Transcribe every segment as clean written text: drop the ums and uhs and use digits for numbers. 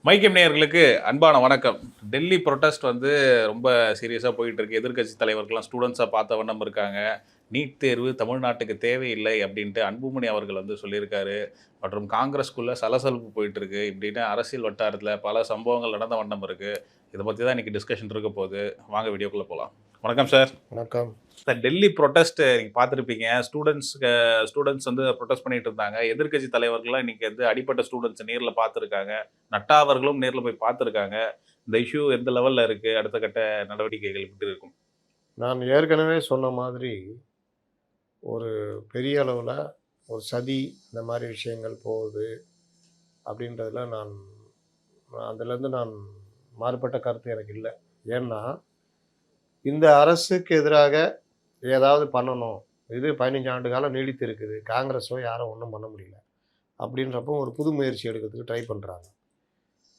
மைக்கம் நேயர்களுக்கு அன்பான வணக்கம். டெல்லி புரொட்டஸ்ட் வந்து ரொம்ப சீரியஸா போயிட்டு இருக்கு. எதிர்க்கட்சி தலைவர்கள்லாம் ஸ்டூடண்ட்ஸா பார்த்த வண்ணம் இருக்காங்க. நீட் தேர்வு தமிழ்நாட்டுக்கு தேவையில்லை அப்படின்ட்டு அன்புமணி அவர்கள் வந்து சொல்லியிருக்காரு. மற்றும் காங்கிரஸ்குள்ள சலசலப்பு போயிட்டு இருக்கு. இப்படின்னு அரசியல் வட்டாரத்தில பல சம்பவங்கள் நடந்த வண்ணம் இருக்கு. இத பத்தி தான் இன்னைக்கு டிஸ்கஷன் இருக்க போகுது. வாங்க வீடியோக்குள்ள போலாம். வணக்கம் சார். வணக்கம். சார், டெல்லி புரொட்டஸ்ட் நீங்க பார்த்துருப்பீங்க. ஸ்டூடண்ட்ஸ் வந்து புரொட்டஸ்ட் பண்ணிட்டு இருந்தாங்க. எதிர்க்கட்சி தலைவர்கள்லாம் இன்னைக்கு வந்து அடிப்பட்ட ஸ்டூடண்ட்ஸ நேர்ல பார்த்துருக்காங்க. நட்டா அவர்களும் நேர்ல போய் பார்த்துருக்காங்க. இந்த இஷ்யூ எந்த லெவல்ல இருக்கு? அடுத்த கட்ட நடவடிக்கைகள் எப்படி இருக்கும்? நான் ஏற்கனவே சொன்ன மாதிரி, ஒரு பெரிய அளவுல ஒரு சதி இந்த மாரி விஷயங்கள் போகுது அப்படின்றதுல அதிலேருந்து நான் மாறுபட்ட கருத்து எனக்கு இல்ல. ஏன்னா, இந்த அரசுக்கு எதிராக ஏதாவது பண்ணணும். இது 15 ஆண்டு காலம் நீடித்து இருக்குது. காங்கிரஸோ யாரும் ஒண்ணும் பண்ண முடியல. அப்படின்றப்போ ஒரு புது முயற்சி எடுக்கிறதுக்கு ட்ரை பண்றாங்க.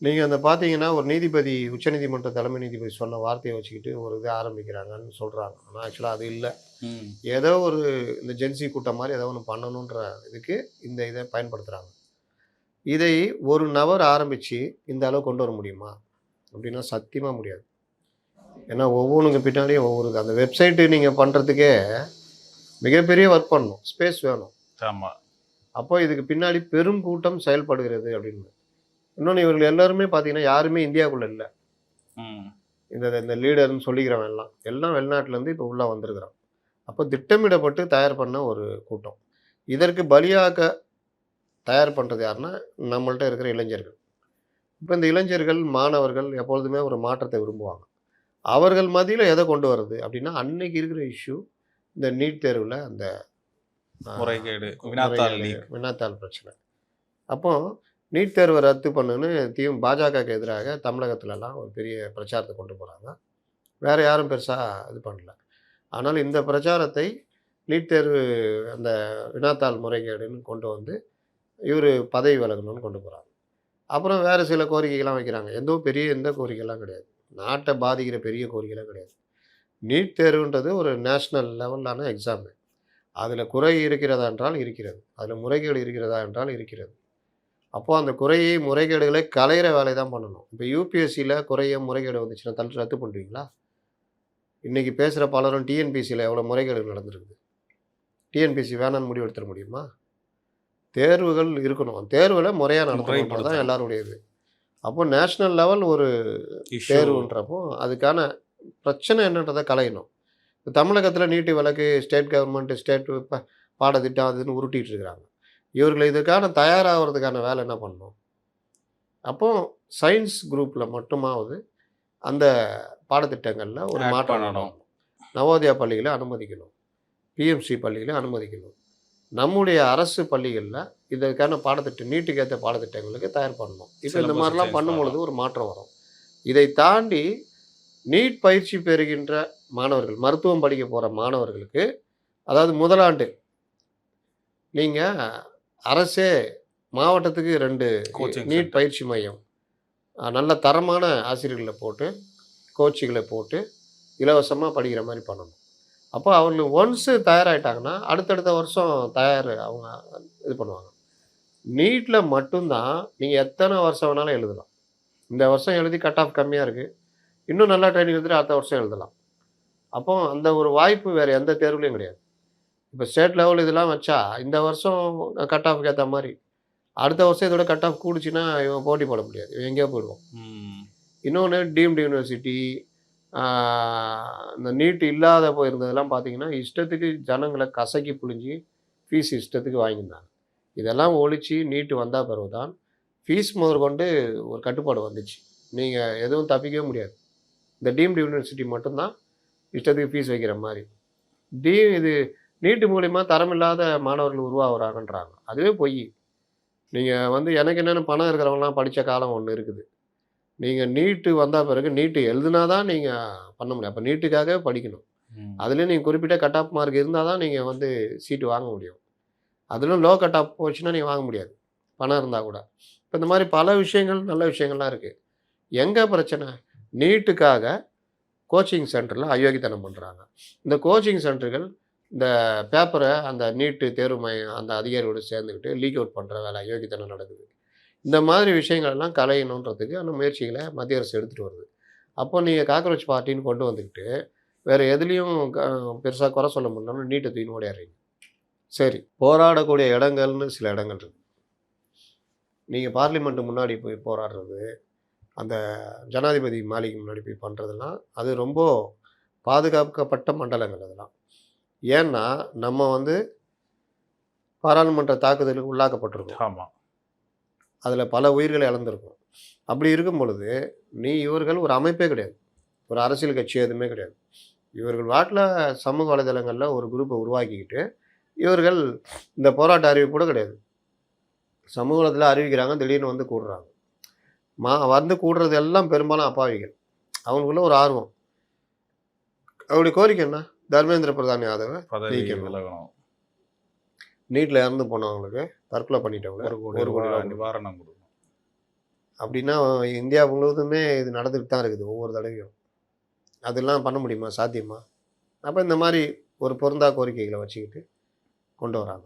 நீங்க அந்த பார்த்தீங்கன்னா, ஒரு நீதிபதி உச்சநீதிமன்ற தலைமை நீதிபதி சொன்ன வார்த்தைய வச்சுக்கிட்டு ஒரு இத ஆரம்பிக்கிறாங்கன்னு சொல்றாங்க. ஆனா ஆக்சுவலா அது இல்ல. ம். ஏதோ ஒரு இந்த ஜென்சி கூட்டம் மாரி ஏதோ ஒண்ணு பண்ணணுன்ற இதுக்கு இந்த இத பயன்படுத்துறாங்க. இதை ஒரு நபர் ஆரம்பிச்சு இந்த அளவுக்கு கொண்டு வர முடியுமா? அப்படின்னா சத்தியமா முடியாது. ஏன்னா ஒவ்வொன்னுக்கு பின்னாடியும் ஒவ்வொரு அந்த வெப்சைட் நீங்க பண்றதுக்கே மிகப்பெரிய ஒர்க் பண்ணணும். ஸ்பேஸ் வேணும். ஆமா. அப்போ இதுக்கு பின்னாடி பெரும் கூட்டம் செயல்படுகிறது அப்படின்னு. இன்னொன்னு இவர்கள் எல்லாருமே பார்த்தீங்கன்னா, யாருமே இந்தியாக்குள்ள இல்ல. ம். இந்த இந்த லீடர்ன்னு சொல்லிக்கிறவன் எல்லாம். எல்லாம் வெளிநாட்டிலேருந்து இப்போ உள்ள வந்திருக்கிறான். அப்போ திட்டமிடப்பட்டு தயார் பண்ண ஒரு கூட்டம். இதற்கு பலியாக்க தயார் பண்றது யாருன்னா, நம்மள்ட்ட இருக்கிற இளைஞர்கள். இப்ப இந்த இளைஞர்கள், மாணவர்கள் எப்பொழுதுமே ஒரு மாற்றத்தை விரும்புவாங்க. அவர்கள் மத்தியில எத கொண்டு வரது அப்படின்னா, அன்னைக்கு இருக்கிற இஷ்யூ இந்த நீட் தேர்வுல அந்த அ முறைகேடு, வினாத்தாள் முறைகேடு, லீக். வினாத்தாள் பிரச்சனை. அப்போ நீட் தேர்வ ரத்து பண்ணுன்னு பாஜகவுக்கு எதிராக தமிழகத்துலலாம் ஒரு பெரிய பிரச்சாரத்த கொண்டு போறாங்க. வேற யாரும் பெருசா இது பண்ணல. ஆனால் இந்த பிரச்சாரத்தை நீட் தேர்வு அந்த வினாத்தாள் முறைகேடுன்னு கொண்டு வந்து இவரு பதவி விலகணும்னு கொண்டு போறாங்க. அப்புறம் வேற சில கோரிக்கைகள்லாம் வைக்கிறாங்க. எந்த கோரிக்கைலாம் கிடையாது. நாட்ட பாதிக்கிற பெரிய கோரிக்கைலாம் கிடையாது. நீட் தேர்வுன்றது ஒரு நேஷனல் லெவல்லான எக்ஸாமு. அதில குறை இருக்கிறதா என்றால் இருக்கிறது. அதில முறைகேடு இருக்கிறதா என்றால் இருக்கிறது. அப்போ அந்த முறைகேடுகளை களையிற வேலை தான் பண்ணணும். இப்ப யுபிஎஸ்சில முறைகேடு வந்துச்சுன்னா ரத்து பண்ணுவீங்களா? இன்னைக்கு பேசுற பலரும் டிஎன்பிஎஸ்சில எவ்வளோ முறைகேடுகள் நடந்திருக்குது. டிஎன்பிஎஸ்சி வேணான்னு முடிவு எடுத்துற முடியுமா? தேர்வுகள் இருக்கணும். தேர்வுல முறையா நடத்தணும்ன்றது தான் எல்லாருடைய இது. அப்போ நேஷனல் லெவல் ஒரு இஷ்யூ. தேர்வுன்றப்போ, அதுக்கான பிரச்சனை என்னன்றத களையணும். இப்ப தமிழகத்தில நீட்டு விலக்கு ஸ்டேட் கவர்மெண்ட், ஸ்டேட் பாடத்திட்டம் அது இதுன்னு உருட்டிட்டு இருக்கிறாங்க. இவர்கள் இதுக்கான தயாராகுறதுக்கான வேலை என்ன பண்ணணும்? அப்போ சயின்ஸ் குரூப்ல மட்டுமாவது அந்த பாடத்திட்டங்கள்ல ஒரு ஆட் மாற்றம் பண்ணணும். வரணும். நவோதயா பள்ளிகள அனுமதிக்கணும். பிஎம்சி பள்ளிகள அனுமதிக்கணும். நம்முடைய அரசு பள்ளிகள்ல இதற்கான நீட்டுக்கு ஏத்த பாடத்திட்டங்களுக்கு தயார் பண்ணணும். இப்ப இந்த சிலபஸ் மாரிலாம் சேஞ்ச் பண்ணும்பொழுது பண்ணணும். ஒரு மாற்றம் வரும். இதை தாண்டி நீட் பயிற்சி பெறுகின்ற மாணவர்கள், மருத்துவம் படிக்க போற மாணவர்களுக்கு, அதாவது முதலாண்டு நீங்க அரசே மாவட்டத்துக்கு 2 கோச்சிங் நீட் சென்டர். பயிற்சி மையம், நல்ல தரமான ஆசிரியர்கள போட்டு, கோச்சுகள போட்டு, இலவசமா படிக்கிற மாரி பண்ணணும். அப்போ அவங்க ஒன்ஸ் தயாராயிட்டாங்கன்னா, அடுத்தடுத்த வருஷம் அவங்க இது பண்ணுவாங்க. நீட்ல மட்டும் தான் நீங்க எத்தன வருஷம் வேணாலும் எழுதலாம். இந்த வருஷம் எழுதி கட் ஆஃப் கம்மியா இருக்கு. இன்னும் நல்லா ட்ரெய்னிங் எடுத்துட்டு அடுத்த வருஷம் எழுதலாம். அப்போ அந்த ஒரு வாய்ப்பு வேற எந்த தேர்வுலயும் கிடையாது. இப்ப ஸ்டேட் லெவல் இதெல்லாம் வச்சா, இந்த வருஷம் கட் ஆஃப்க்கு ஏத்த மாரி, அடுத்த வருஷம் இதோட கட் ஆஃப் கூடுச்சுன்னா, இவன் போட்டி போட முடியாது. இவன் எங்கேயோ போயிடுவான். ம். இன்னொன்னு டீம்டு யூனிவர்சிட்டி, ஆ இந்த நீட் இல்லாத போயிருந்ததெல்லாம் பார்த்தீங்கன்னா, இஷ்டத்துக்கு ஜனங்கள கசக்கி புழிஞ்சு ஃபீஸ் இஷ்டத்துக்கு வாங்கியிருந்தாங்க. இதெல்லாம் ஒழிச்சு நீட் வந்தா பிறகு தான், ஃபீஸ் முதற்கொண்டு ஒரு கட்டுப்பாடு வந்துச்சு. நீங்க எதுவும் தப்பிக்கவே முடியாது. இந்த டீம்டு யூனிவர்சிட்டி மட்டும் தான் இஷ்டத்துக்கு ஃபீஸ் வைக்கிற மாரி. இது நீட் மூலியமா தரமில்லாத மாணவர்கள் உருவாகுறாங்கன்றாங்க. அதுவே பொய். நீங்க எனக்கு என்னன்னு பணம் இருக்கிறவங்கலாம் படிச்ச காலம் ஒண்ணு இருக்குது. நீங்க நீட்டு வந்தா பிறகு நீட்டு எழுதுனா தான் நீங்க பண்ண முடியும். அப்ப நீட்டுக்காகவே படிக்கணும். ம். அதுலயும் நீங்க குறிப்பிட்ட கட் ஆஃப் மார்க் இருந்தா தான் நீங்க சீட்டு வாங்க முடியும். அதிலும் லோ கட் ஆஃப் போச்சுன்னா நீங்க வாங்க முடியாது. பணம் இருந்தா கூட. இப்ப இந்த மாரி பல விஷயங்கள், நல்ல விஷயங்கள்லாம் இருக்கு. எங்க பிரச்சனை? நீட்டுக்காக கோச்சிங் சென்டர்ல அயோக்கியத்தனம் பண்றாங்க. இந்த கோச்சிங் சென்டர்கள் இந்த பேப்பர அந்த நீட்டு தேர்வு மையம் அந்த அதிகாரியோட சேர்ந்துக்கிட்டு லீக் அவுட் பண்ற வேலை அயோக்கியத்தனம் நடக்குது. இந்த மாதிரி விஷயங்கள் எல்லாம் களையணுன்றதுக்கு அந்த முயற்சிகளை மத்திய அரசு எடுத்துகிட்டு வருது. அப்போ நீங்கள் காக்ரோச் பார்ட்டின்னு கொண்டு வந்துக்கிட்டு வேறு எதுலேயும் பெருசாக குறை சொல்ல முடியலன்னு நீட்டை தூக்கின்னு ஓடிடுறீங்க. சரி, போராடக்கூடிய இடங்கள்னு சில இடங்கள் இருக்குது. நீங்கள் பார்லிமெண்ட்டு முன்னாடி போய் போராடுறது, அந்த ஜனாதிபதி மாளிகை முன்னாடி போய் பண்ணுறதெல்லாம் அது ரொம்ப பாதுகாக்கப்பட்ட மண்டலங்கள் அதெல்லாம். ஏன்னா நம்ம வந்து பாராளுமன்ற தாக்குதலுக்கு உள்ளாக்கப்பட்டிருக்கோம். ஆமாம். அதில் பல உயிர்களை இழந்திருக்கும். அப்படி இருக்கும் பொழுது இவர்கள் ஒரு அமைப்பே கிடையாது, ஒரு அரசியல் கட்சி எதுவுமே கிடையாது. இவர்கள் வாட்டில் சமூக வலைதளங்களில் ஒரு குரூப்பை உருவாக்கிக்கிட்டு இவர்கள் இந்த போராட்ட அறிவிப்பு கூட கிடையாது, சமூக வலைதளத்தில் அறிவிக்கிறாங்க, திடீர்னு வந்து கூடுறாங்க. வந்து கூடுறது எல்லாம் பெரும்பாலும் அப்பாவிகள். அவங்களுக்குள்ள ஒரு ஆர்வம். அவருடைய கோரிக்கை என்ன? தர்மேந்திர பிரதான் யாதவை பதவி நீக்கணும். விலகணும். நீட்டில் இறந்து போனவங்களுக்கு, தற்கொலை பண்ணிட்டவங்க 1 கோடி 1 கோடி ரூபாய் ரூபாய் நிவாரணம் கொடுக்கணும். அப்படின்னா இந்தியா முழுவதுமே இது நடந்துக்கிட்டு தான் இருக்குது ஒவ்வொரு தடவையும். அதெல்லாம் பண்ண முடியுமா? சாத்தியமா? அப்போ இந்த மாதிரி ஒரு பொருந்தா கோரிக்கைகளை வச்சுக்கிட்டு கொண்டு வராங்க.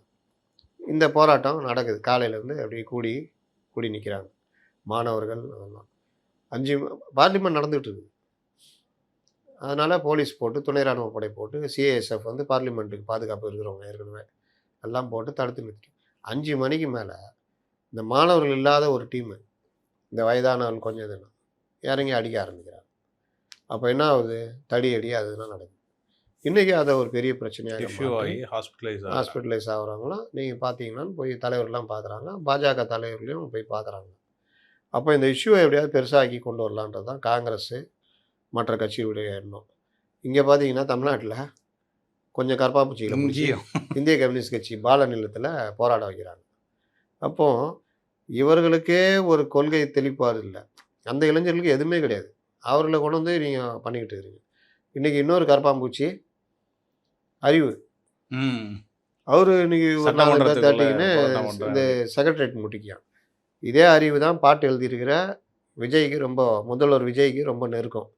இந்த போராட்டம் நடக்குது. காலையிலேருந்து அப்படியே கூடி நிற்கிறாங்க மாணவர்கள். அதெல்லாம் 5 பார்லிமெண்ட் நடந்துகிட்டு இருக்குது. அதனால் போலீஸ் போட்டு, துணை ராணுவ படை போட்டு, சிஏஎஸ்எஃப் வந்து பார்லிமெண்ட்டுக்கு பாதுகாப்பு இருக்கிறவங்க ஏற்கனவே எல்லாம் போட்டு தடுத்து நிறுத்தி 5 மணிக்கு மேலே இந்த மாணவர்கள் இல்லாத ஒரு டீமு, இந்த வயதானவன் கொஞ்சம் இதுன்னு இறங்கி அடிக்க ஆரம்பிக்கிறாங்க. அப்போ என்ன ஆகுது? தடியடி அதெல்லாம் நடக்குது. இன்றைக்கி அதை ஒரு பெரிய பிரச்சனையாக இஷ்யூ ஆகி ஹாஸ்பிட்டலைஸ் ஆகுறாங்களாம். நீங்கள் பார்த்தீங்கன்னா போய் தலைவர்லாம் பார்க்குறாங்க, பாஜக தலைவர்களையும் போய் பார்க்குறாங்க. அப்போ இந்த இஷ்யூவை எப்படியாவது பெருசாக்கி கொண்டு வரலான்றது தான் காங்கிரஸு மற்ற கட்சியுடைய எண்ணம். இங்கே பார்த்தீங்கன்னா தமிழ்நாட்டில் கொஞ்சம் கற்பாப்பூச்சிகளை முடிச்சு இந்திய கம்யூனிஸ்ட் கட்சி பால நிலத்தில் போராட வைக்கிறாங்க. அப்போது இவர்களுக்கே ஒரு கொள்கை தெளிப்பாடு இல்லை, அந்த இளைஞர்களுக்கு எதுவுமே கிடையாது. அவர்களை கொண்டு வந்து நீங்கள் பண்ணிக்கிட்டு இருக்கிறீங்க. இன்றைக்கி இன்னொரு கற்பாம்பூச்சி அறிவு, அவர் இன்றைக்கி ஒரு 4 பேர் தட்டிக்கின்னு இந்த செக்ரட்டரியேட் முட்டிக்கான். இதே அறிவு தான் பாட்டு எழுதியிருக்கிற விஜய்க்கு ரொம்ப, முதல்வர் விஜய்க்கு ரொம்ப நெருக்கம்.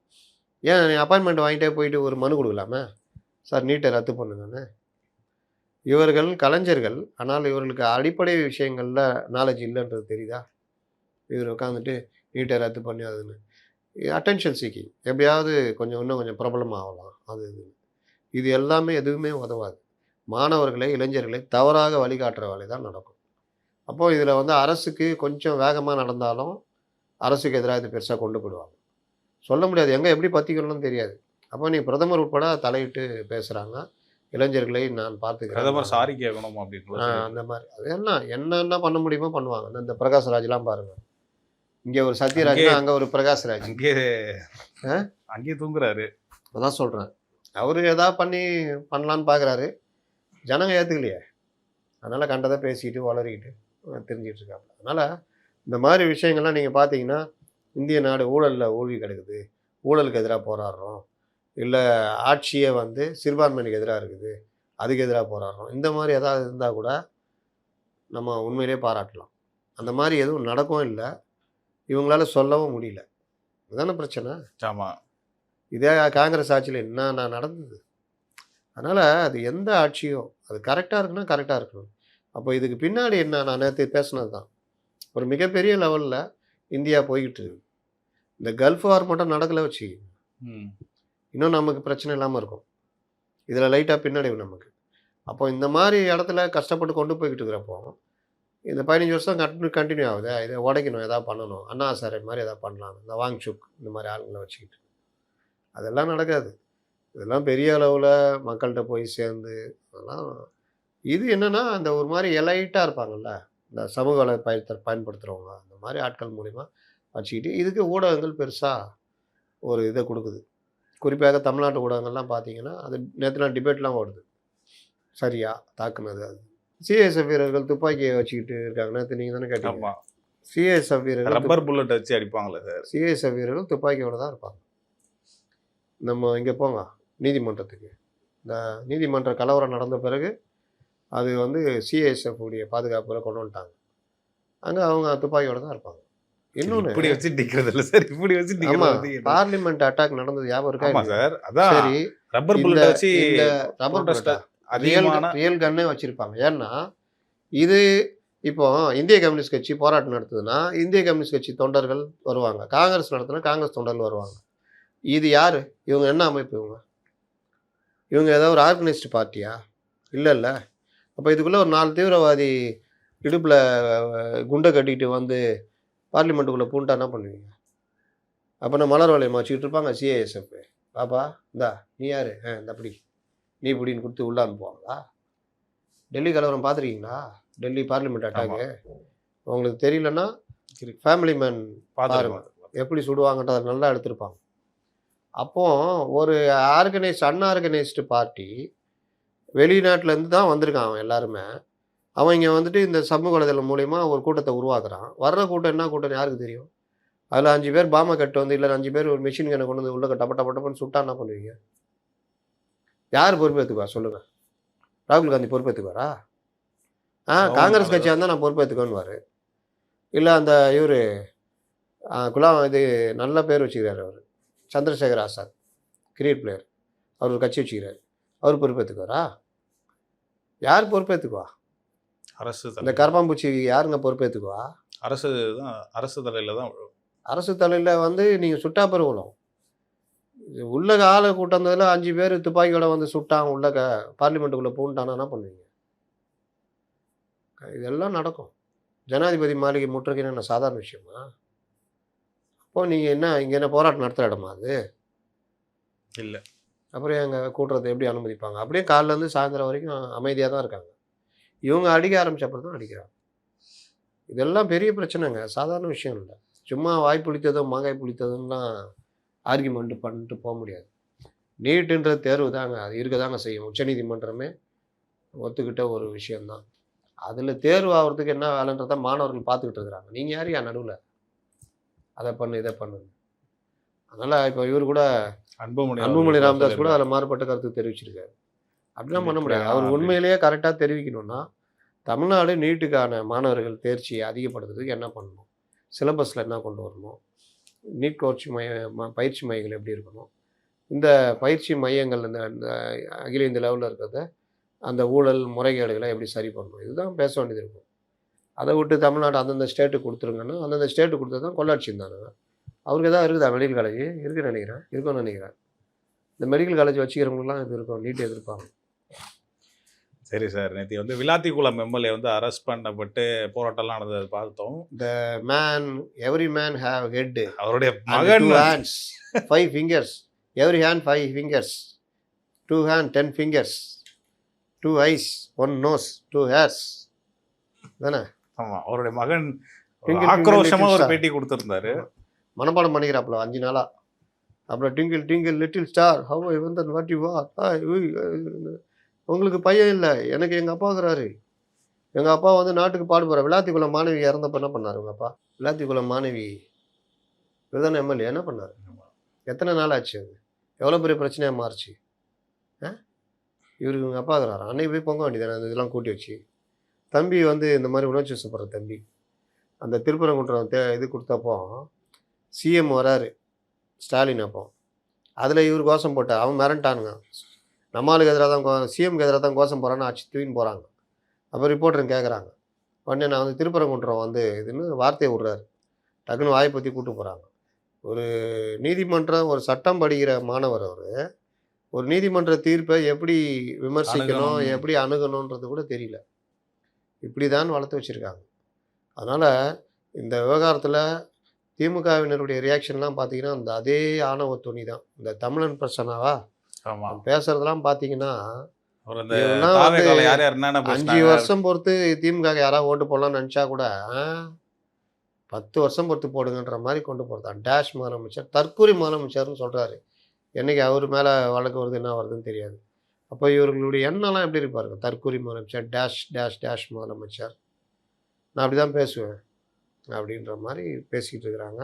ஏன் நீ அப்பாயின்மெண்ட் வாங்கிட்டே போயிட்டு ஒரு மனு கொடுக்கலாமே, சார் நீட்டை ரத்து பண்ணுங்கன்னு. இவர்கள் கலைஞர்கள், ஆனால் இவர்களுக்கு அடிப்படை விஷயங்களில் நாலேஜ் இல்லைன்றது தெரியுதா? இவர் உட்காந்துட்டு நீட்டை ரத்து பண்ணி அதுன்னு அட்டென்ஷன் சீக்கிங், எப்படியாவது இன்னும் கொஞ்சம் பிரபலம் ஆகலாம், அது இது எல்லாமே எதுவுமே உதவாது. மாணவர்களை, இளைஞர்களை தவறாக வழிகாட்டுற வேலை தான் நடக்கும். அப்போது இதில் வந்து அரசுக்கு கொஞ்சம் வேகமாக நடந்தாலும் அரசுக்கு எதிராக இது பெருசாக கொண்டு போயிடுவாங்க. சொல்ல முடியாது, எங்கே எப்படி பற்றிக்கணும்னு தெரியாது. அப்போ நீ பிரதமர் உட்பட தலையிட்டு பேசுகிறாங்க, இளைஞர்களை நான் பார்த்துக்கிறேன், பிரதமர் சாரி கேட்கணும் அப்படின்னு அந்த மாதிரி. அது என்னென்ன பண்ண முடியுமோ பண்ணுவாங்க. இந்த பிரகாஷ்ராஜ்லாம் பாருங்கள், இங்கே ஒரு சத்யராஜ், அங்கே ஒரு பிரகாஷ்ராஜ், அங்கேயே தூங்குறாரு. அதான் சொல்கிறேன், அவர் எதாவது பண்ணலான்னு பார்க்குறாரு, ஜனங்க ஏற்றுக்கலையே, அதனால் கண்டதை பேசிக்கிட்டு வளரிக்கிட்டு தெரிஞ்சிட்டு இருக்காங்க. அதனால் இந்த மாதிரி விஷயங்கள்லாம் நீங்கள் பார்த்தீங்கன்னா, இந்திய நாடு ஊழலில் ஊழி கிடக்குது, ஊழலுக்கு எதிராக போராடுறோம், இல்லை ஆட்சியே வந்து சிறுபான்மையினுக்கு எதிராக இருக்குது, அதுக்கு எதிராக போராடுறோம், இந்த மாதிரி எதாவது இருந்தால் கூட நம்ம உண்மையிலே பாராட்டலாம். அந்த மாதிரி எதுவும் நடக்கவும் இல்லை, இவங்களால சொல்லவும் முடியல. இதுதானே பிரச்சனை. ஆமாம், இதே காங்கிரஸ் ஆட்சியில் என்ன நடந்தது? அதனால் அது எந்த ஆட்சியோ அது கரெக்டாக இருக்குன்னா கரெக்டாக இருக்கணும். அப்போ இதுக்கு பின்னாடி என்ன, நான் நேற்று பேசினது தான், ஒரு மிகப்பெரிய லெவலில் இந்தியா போய்கிட்டு இருக்குது. இந்த கல்ஃப் வார் மட்டும் நடக்கலை வச்சு இன்னும் நமக்கு பிரச்சனை இல்லாமல் இருக்கும். இதில் லைட்டாக பின்னடைவு நமக்கு. அப்போ இந்த மாதிரி இடத்துல கஷ்டப்பட்டு கொண்டு போய்கிட்டு இருக்கிறப்போ இந்த 15 வருஷம் கண்டினியூ ஆகுது. இதை உடைக்கணும், எதாவது பண்ணணும், அண்ணா ஹசாரே மாதிரி எதாவது பண்ணலாம், இந்த வாங்சுக் இந்த மாதிரி ஆளுங்களை வச்சுக்கிட்டு. அதெல்லாம் நடக்காது. இதெல்லாம் பெரிய அளவில் மக்கள்கிட்ட போய் சேர்ந்து அதெல்லாம் இது என்னென்னா அந்த ஒரு மாதிரி எலைட்டாக இருப்பாங்கள்ல, இந்த சமூக வலை பயன்படுத்துகிறவங்க, அந்த மாதிரி ஆட்கள் மூலிமா வச்சுக்கிட்டு இதுக்கு ஊடகங்கள் பெருசாக ஒரு இதை கொடுக்குது. குறிப்பாக தமிழ்நாட்டு ஊடகங்கள்லாம் பார்த்தீங்கன்னா, அது நேற்றுலாம் டிபேட்லாம் ஓடுது, சரியா தாக்குனது அது. சிஎஸ்எஃப் வீரர்கள் துப்பாக்கியை வச்சுக்கிட்டு இருக்காங்க. நேற்று நீங்கள் தானே கேட்டீங்க. சிஎஸ்எஃப் வீரர்கள் ரப்பர் புல்லட் வச்சு அடிப்பாங்களே சார். சிஎஸ்எஃப் வீரர்கள் துப்பாக்கியோடு தான் இருப்பாங்க. நம்ம இங்கே போங்க நீதிமன்றத்துக்கு, இந்த நீதிமன்ற கலவரம் நடந்த பிறகு அது வந்து சிஎஸ்எஃப் உடைய பாதுகாப்பில் கொண்டு வந்துட்டாங்க. அங்கே அவங்க துப்பாக்கியோடு தான் இருப்பாங்க. இன்னொன்று இப்படி வச்சு நிற்கிறது இல்லை சார், இப்படி வச்சு ஆமாம், பார்லிமெண்ட் அட்டாக் நடந்தது ஞாபகம் இருக்கா? சார் அதான் சரி, ரப்பர் புல்லட் வச்சு ரப்பர் ரியல் கன்னே வச்சுருப்பாங்க. ஏன்னா இது இப்போ இந்திய கம்யூனிஸ்ட் கட்சி போராட்டம் நடத்துதுன்னா, இந்திய கம்யூனிஸ்ட் கட்சி தொண்டர்கள் வருவாங்க. காங்கிரஸ் நடத்துனா காங்கிரஸ் தொண்டர்கள் வருவாங்க. இது யாரு? இவங்க என்ன அமைப்பு இவங்க? இவங்க ஏதோ ஒரு ஆர்கனைஸ்டு பார்ட்டியா? இல்லல்ல. அப்ப இதுக்குள்ள ஒரு 4 தீவிரவாதி இடுப்புல குண்ட கட்டிட்டு வந்து பார்லிமெண்ட்டுக்குள்ள பூந்துட்டா என்ன பண்ணுவீங்க? அப்பன்னா மலர் வளையம் வச்சுக்கிட்டு இருப்பாங்க சிஐஎஸ்எஃப். "வாப்பா, இந்தா நீ யாரு? இந்தா பிடி. நீ பிடின்னு குடுத்து உள்ள அனுப்புவாங்களா? டெல்லி கலவரம் பார்த்துருக்கீங்களா? டெல்லி பார்லிமெண்ட் ஆமா. அட்டாக்கு. உங்களுக்கு தெரியலன்னா, இருக்கு. ஃபேமிலி மேன் பாருங்க. பார்த்துருக்கோம். எப்படி சுடுவாங்கன்றத நல்லா எடுத்திருப்பாங்க. அப்போ ஒரு அன்ஆர்கனைஸ்டு பார்ட்டி வெளிநாட்டிலேருந்து தான் வந்திருக்கான் அவன் எல்லாருமே. அவன் இங்க வந்துட்டு இந்த சமூக வலைதளம் மூலியமா ஒரு கூட்டத்த உருவாக்குறான். வர்ற கூட்டம் என்ன கூட்டம்னு யாருக்கு தெரியும்? அதில 5 பேர் பாம்ப கட்டு வந்து இல்ல 5 பேர் ஒரு மெஷின் கன்ன கொண்டு வந்து உள்ள டப டப டபன்னு சுட்டா என்ன பண்ணுவீங்க? யார் பொறுப்பேத்துக்குவா சொல்லுங்க? ராகுல் காந்தி பொறுப்பேத்துக்குவாரா? காங்கிரஸ் கட்சியா இருந்தா நான் பொறுப்பேத்துக்குவேன்னுவாரு. இல்ல அந்த இவரு இது நல்ல பேர் வச்சுக்கிறாரு அவரு. சந்திரசேகர் ஆசாத். Cricket player. அவர் ஒரு கட்சி வச்சுக்கிறாரு. அவர் பொறுப்பேத்துக்குவாரா? யார் பொறுப்பேத்துக்குவா? அரசு இந்த தலை. கரப்பான்பூச்சி யாருங்க பொறுப்பேத்துக்குவா? அரசு தான், அரசு தலையில தான் விழும். அரசு தலையில வந்து நீங்க சுட்டா பேர் விழும். உள்ள ஆள கூட்டு வந்ததுல 5 பேர் துப்பாக்கியோட வந்து சுட்டான் உள்ள பார்லிமெண்ட்டுக்குள்ள பூந்துட்டான்னா என்ன பண்ணுவீங்க? இதெல்லாம் நடக்கும். ஜனாதிபதி மாளிகை முற்றுகைன்னு என்ன சாதாரண விஷயமா? அப்போ நீங்க இங்க என்ன போராட்டம் நடத்துற இடமா அது? இல்ல. அப்புறம் எங்க கூட்டுறத எப்படி அனுமதிப்பாங்க? அப்படியே காலைலேருந்து சாயந்தரம் வரைக்கும் அமைதியா தான் இருக்காங்க. இவங்க அடிக்க ஆரம்பிச்ச அப்புறம் தான் அடிக்கிறாங்க. இதெல்லாம் பெரிய பிரச்சனைங்க. சாதாரண விஷயம் இல்ல. சும்மா வாய் புளித்ததும், மாங்காய் புளித்ததும்லாம் ஆர்கியுமெண்ட் பண்ணிட்டு போ முடியாது. நீட்டுன்ற தேர்வு தாங்க. அது இருக்க தாங்க செய்யும். உச்சநீதிமன்றமே ஒத்துக்கிட்ட ஒரு விஷயம் தான். அதில தேர்வு ஆவறதுக்கு என்ன வேலைன்றத மாணவர்கள் பார்த்துக்கிட்டு இருக்கிறாங்க. நீங்க யாருய்யா நடுவுல? அத பண்ணு, இத பண்ணுன்னு. அதனால இப்ப இவரு கூட அன்புமணி அன்புமணி அவர்கள் ராமதாஸ் கூட சொல்லியிருக்காரு. அதில மாறுபட்ட கருத்து தெரிவிச்சிருக்காரு. அப்படிலாம் பண்ண முடியாது. நீட் அவர் வேணாம் அப்படின்னு. உண்மையிலேயே கரெக்ட்டா தெரிவிக்கணும்னா, தமிழ்நாடு நீட்டுக்கான மாணவர்கள் தேர்ச்சியை அதிகப்படுத்துறதுக்கு என்ன பண்ணணும்? சிலபஸ்ல என்ன கொண்டு வரணும்? நீட் கோச்சிங் பயிற்சி மையங்கள் எப்படி இருக்கணும்? இந்த பயிற்சி மையங்கள் இந்த இந்த அகில இந்திய லெவல்ல இருக்கிறத, அந்த ஊழல், முறைகேடுகளை எப்படி சரி பண்ணணும்? இதுதான் பேச வேண்டியது இருக்கும். அத விட்டு தமிழ்நாடு அந்தந்த ஸ்டேட்டுக்கு குடுத்துருங்கன்னா, அந்தந்த ஸ்டேட்டுக்கு குடுத்தது தான் கொள்ளாட்சியம் தானே. அவருக்கு எதாவது இருக்குதா மெடிக்கல் காலேஜ்? இருக்குன்னு நெனைக்கிறேன். இருக்கும்னு நெனைக்கிறேன். இந்த மெடிக்கல் காலேஜ் வச்சுக்கிறவங்களுக்குலாம் இது இருக்கும். நீட் எதிர்ப்பாங்க. சரி சார். நேத்து வந்து விளாத்திக்குளம் எம்எல்ஏ வந்து அரெஸ்ட் பண்ணப்பட்டு போராட்டம்லாம் நடந்தது பார்த்தோம். எவரி மேன் ஹேவ் ஹெட் அவருடைய அண்ட் மகன் 2 hands, 5 fingers. Every hand 5 fingers. 2 hand 10 fingers. 2 eyes, 1 nose, 2 hairs. தானே? ஆமா. அவருடைய மகன் ட்விங்கிள் ஆக்ரோஷமா லிட்டில் ஒரு ஸ்டார். பேட்டி குடுத்திருந்தாரு. மனப்பாடம் பண்ணிக்கிறாப்புல 5 நாளா. அப்புறம் twinkle twinkle little star how I wonder what you are. உங்களுக்கு பையன் இல்ல. எனக்கு எங்க அப்பா இருக்கிறாரு. எங்க அப்பா வந்து நாட்டுக்கு பாடுபடுறார். விளாத்திக்குளம் மாணவி இறந்தப்ப என்ன பண்ணாரு உங்க அப்பா? விளாத்திக்குளம் மாணவி இவர் தானே எம்எல்ஏ. என்ன பண்ணாரு? எத்தனை நாள் ஆச்சு அது? எவ்வளோ பெரிய பிரச்சனையா மாறுச்சு? ஆ? இவருக்கு இவங்க அப்பா இருக்கிறாரா? அன்னைக்கு போய் பொங்க வேண்டியதானே அந்த இதெல்லாம் கூட்டி வச்சு. தம்பி வந்து இந்த மாதிரி உணர்ச்சி வசப்படுற தம்பி. அந்த திருப்பரங்குன்றம் இது குடுத்தப்போ, சிஎம் வராரு. ஸ்டாலின் அப்போ. அதில இவரு கோஷம் போட்டார். அவன் மிரண்டானுங்க. நம்ம ஆளுக்கு எதிரா தான் சிஎம்க்கு எதிரா தான் கோஷம் போறான்னு அடிச்சு தூக்கின்னு போறாங்க. அப்போ ரிப்போர்ட்டருங்க கேட்குறாங்க. உடனே நான் வந்து திருப்பரங்குன்றம் வந்து இதுன்னு வார்த்தைய விட்றாரு. டக்குன்னு வாய பொத்தி கூட்டு போறாங்க. ஒரு நீதிமன்றம், ஒரு சட்டம் படிக்கிற மாணவர் அவரு. ஒரு நீதிமன்ற தீர்ப்பை எப்படி விமர்சிக்கணும், அணுகணும். எப்படி அணுகணுன்றது கூட தெரியல. இப்படி தான் வளர்த்து வச்சிருக்காங்க. அதனால இந்த விவகாரத்தில திமுகவினருடைய ரியாக்ஷன்லாம் பார்த்தீங்கன்னா, அந்த அதே ஆணவ தொனி தான். இந்த தமிழன் பிரசன்னாவா? ஆமா. பேசுறதெல்லாம் பார்த்தீங்கன்னா, அவர் அந்த இவங்கலாம் வந்து தாவேகால யார் யார் என்னென்ன 5 பேசினாங்க. வருஷம் பொறுத்து திமுகவுக்கு யாராவது ஓட்டு போடலாம்னு நெனச்சா கூட, 10 வருஷம் பொறுத்து போடுங்கன்ற மாரி கொண்டு போறதான். டேஷ் முதலமைச்சர், தற்கூரி முதலமைச்சர்ன்னு சொல்றாரு. என்னைக்கு அவர் மேல வழக்கு வருது, என்ன வருதுன்னு தெரியாது. அப்போ இவர்களுடைய எண்ணம்லாம் எப்படி இருக்கு பாருங்க. தற்கூரி முதலமைச்சர், டேஷ் டேஷ் டேஷ் முதலமைச்சர். நான் அப்படிதான் பேசுவேன். அப்படின்ற மாரி பேசிக்கிட்டு இருக்கிறாங்க.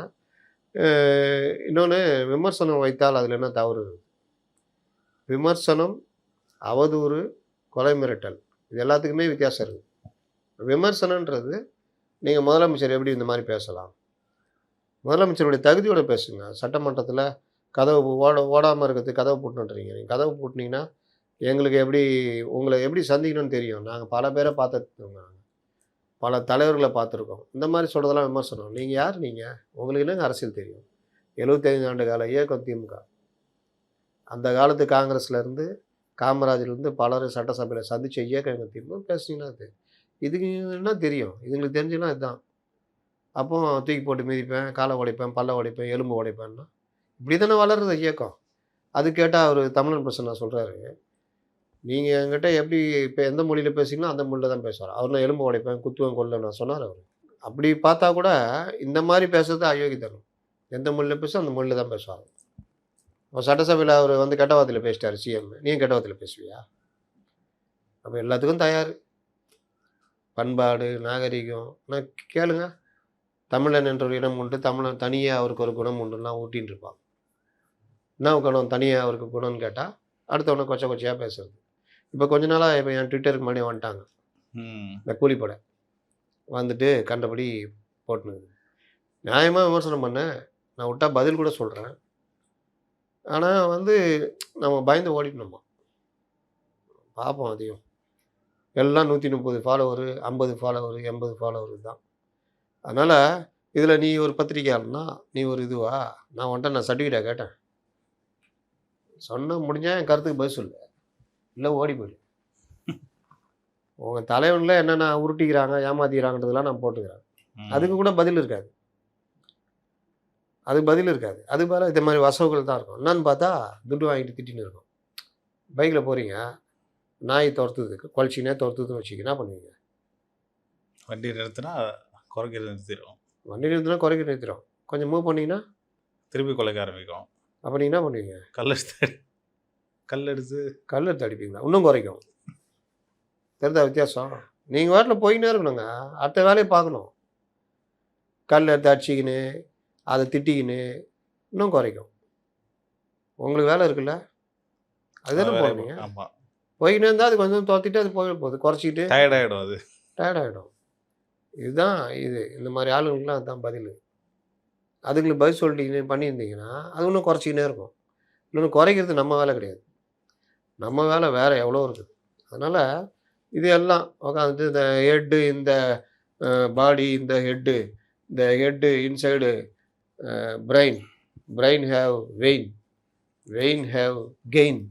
இன்னொன்னு விமர்சனம் வைத்தால் அதில என்ன தவறு இருக்கு? விமர்சனம், அவதூறு, கொலை மிரட்டல். இது எல்லாத்துக்குமே வித்தியாசம் இருக்கு. விமர்சனன்றது நீங்க முதலமைச்சர் எப்படி இந்த மாரி பேசலாம்? முதலமைச்சருடைய தகுதியோட பேசுங்க. சட்டமன்றத்தில கதவு ஓடாம இருக்கிறதுக்கு கதவு பூட்டணுன்றீங்க. நீங்க கதவு பூட்டுனீங்கன்னா, எங்களுக்கு எப்படி உங்கள எப்படி சந்திக்கணும்னு தெரியும். நாங்க பல பேர பார்த்துருக்கோங்க. பல தலைவர்களை பார்த்துருக்கோம். இந்த மாதிரி சொல்கிறதெல்லாம் விமர்சனம். நீங்கள் யார் நீங்கள்? உங்களுக்கு என்னங்க அரசியல் தெரியும்? 75 ஆண்டு கால இயக்கம் திமுக. அந்த காலத்து காங்கிரஸ்லேருந்து காமராஜர்லேருந்து பலர் சட்டசபையில் சந்திச்ச இயக்கம் எங்கள் திமுக பேசுனீங்கன்னா அது இதுக்கு என்ன தெரியும்? இதுங்களுக்கு தெரிஞ்சுன்னா இதுதான். அப்போ தூக்கி போட்டு மிதிப்பேன், காலை உடைப்பேன், பல்ல உடைப்பேன், எலும்பு உடைப்பேன்னா இப்படி தானே வளருது இயக்கம். அது கேட்டால் அவர் தமிழன் பிரசன்னா சொல்கிறாரு, நீங்கள் என்கிட்ட எப்படி இப்போ எந்த மொழியில் பேசுறீங்களோ அந்த மொழியில் தான் பேசுவார். அவர் நான் எலும்பு உடைப்பேன், குத்துவேன், கொல்லுவேன் நான் சொன்னார் அவர். அப்படி பார்த்தா கூட இந்த மாதிரி பேசுறது அயோக்கியத்தனம். எந்த மொழியில் பேசும் அந்த மொழியில் தான் பேசுவாங்க. இப்போ சட்டசபையில் அவர் வந்து கெட்ட வார்த்தையில் பேசிட்டார் சிஎம். நீயும் கெட்ட வார்த்தையில் பேசுவியா? அப்போ எல்லாத்துக்கும் தயார். பண்பாடு, நாகரிகம் நான் கேளுங்க. தமிழன் என்ற ஒரு இனம் உண்டு, தமிழன் தனியாக அவருக்கு ஒரு குணம் உண்டுலாம் ஊட்டின்னு இருப்பான். என்ன குணம் தனியாக அவருக்கு குணம்னு கேட்டால் அடுத்தவனை கொச்சை கொச்சையாக பேசுறது. இப்போ கொஞ்ச நாளாக இப்போ என் ட்விட்டருக்கு முன்னாடி வந்துட்டாங்க இந்த கூலிப்படை வந்துட்டு கண்டபடி போட்டுனுது. நியாயமாக விமர்சனம் பண்ணேன். நான் விட்டா பதில் கூட சொல்கிறேன். ஆனால் வந்து நம்ம பயந்து ஓடிட்டோம்மா. பார்ப்போம் அதையும். எல்லாம் 130 ஃபாலோவரு, 50 ஃபாலோவரு, 80 ஃபாலோவரு தான். அதனால் இதில் நீ ஒரு பத்திரிக்கையாளனா, நீ ஒரு இதுவா? நான் வந்துட்டு நான் சர்டிஃபிகேட்டாக கேட்டேன். சொன்னால் முடிஞ்சால் என் கருத்துக்கு பதில் சொல்லு, இல்லை ஓடி போயிடு. உங்கள் தலைவனில் என்னென்ன உருட்டிக்கிறாங்க, ஏமாத்திக்கிறாங்கன்றதெல்லாம் நான் போட்டுக்கிறேன். அதுக்கு கூட பதில் இருக்காது. அதுக்கு பதில் இருக்காது. அது மேலே இந்த மாதிரி வசவுகள் தான் இருக்கும். என்னன்னு பார்த்தா துட்டு வாங்கிட்டு திட்டின்னு இருக்கும். பைக்கில் போகிறீங்க, நாய் துரத்துதுக்கு குழச்சினே துரத்துதுன்னு வச்சுக்க என்ன பண்ணுவீங்க? வண்டி நிறுத்தினா குறைக்க நிறுத்திடும். வண்டி நிறுத்தினா குறைக்க நிறுத்திடும். கொஞ்சம் மூவ் பண்ணிங்கன்னா திருப்பி குலைக்க ஆரம்பிக்கும். அப்போ நீங்கள் என்ன பண்ணுவீங்க? கல் எடுத்து அடிப்பீங்களா? இன்னும் குறைக்கும். தெரிஞ்சா வித்தியாசம்? நீங்கள் வாட்டில் போயின்னே இருக்கணுங்க. அடுத்த வேலையை பார்க்கணும். கல் எடுத்து அடிச்சிக்கின்னு அதை திட்டிக்கின்னு இன்னும் குறைக்கும். உங்களுக்கு வேலை இருக்குல்ல, அதுதானே போகிறீங்க. ஆமாம், போயின்னு இருந்தால் அது கொஞ்சம் துரத்திட்டு அது போகுது, குறைச்சிக்கிட்டு டயர்டாகிடும். அது டயர்டாகிடும். இதுதான் இந்த மாதிரி ஆளுங்களுக்குலாம் அதுதான் பதில். அதுங்களுக்கு பதில் சொல்லிட்டீங்க பண்ணியிருந்தீங்கன்னா அது இன்னும் குறைச்சிக்கினே இருக்கும். இன்னொன்று குறைக்கிறது நம்ம வேலை கிடையாது. நம்ம வேலை வேறு எவ்வளோ இருக்குது. அதனால் இது எல்லாம் உட்காந்துட்டு இந்த ஹெட்டு, இந்த பாடி, இந்த head inside brain have vein have gain.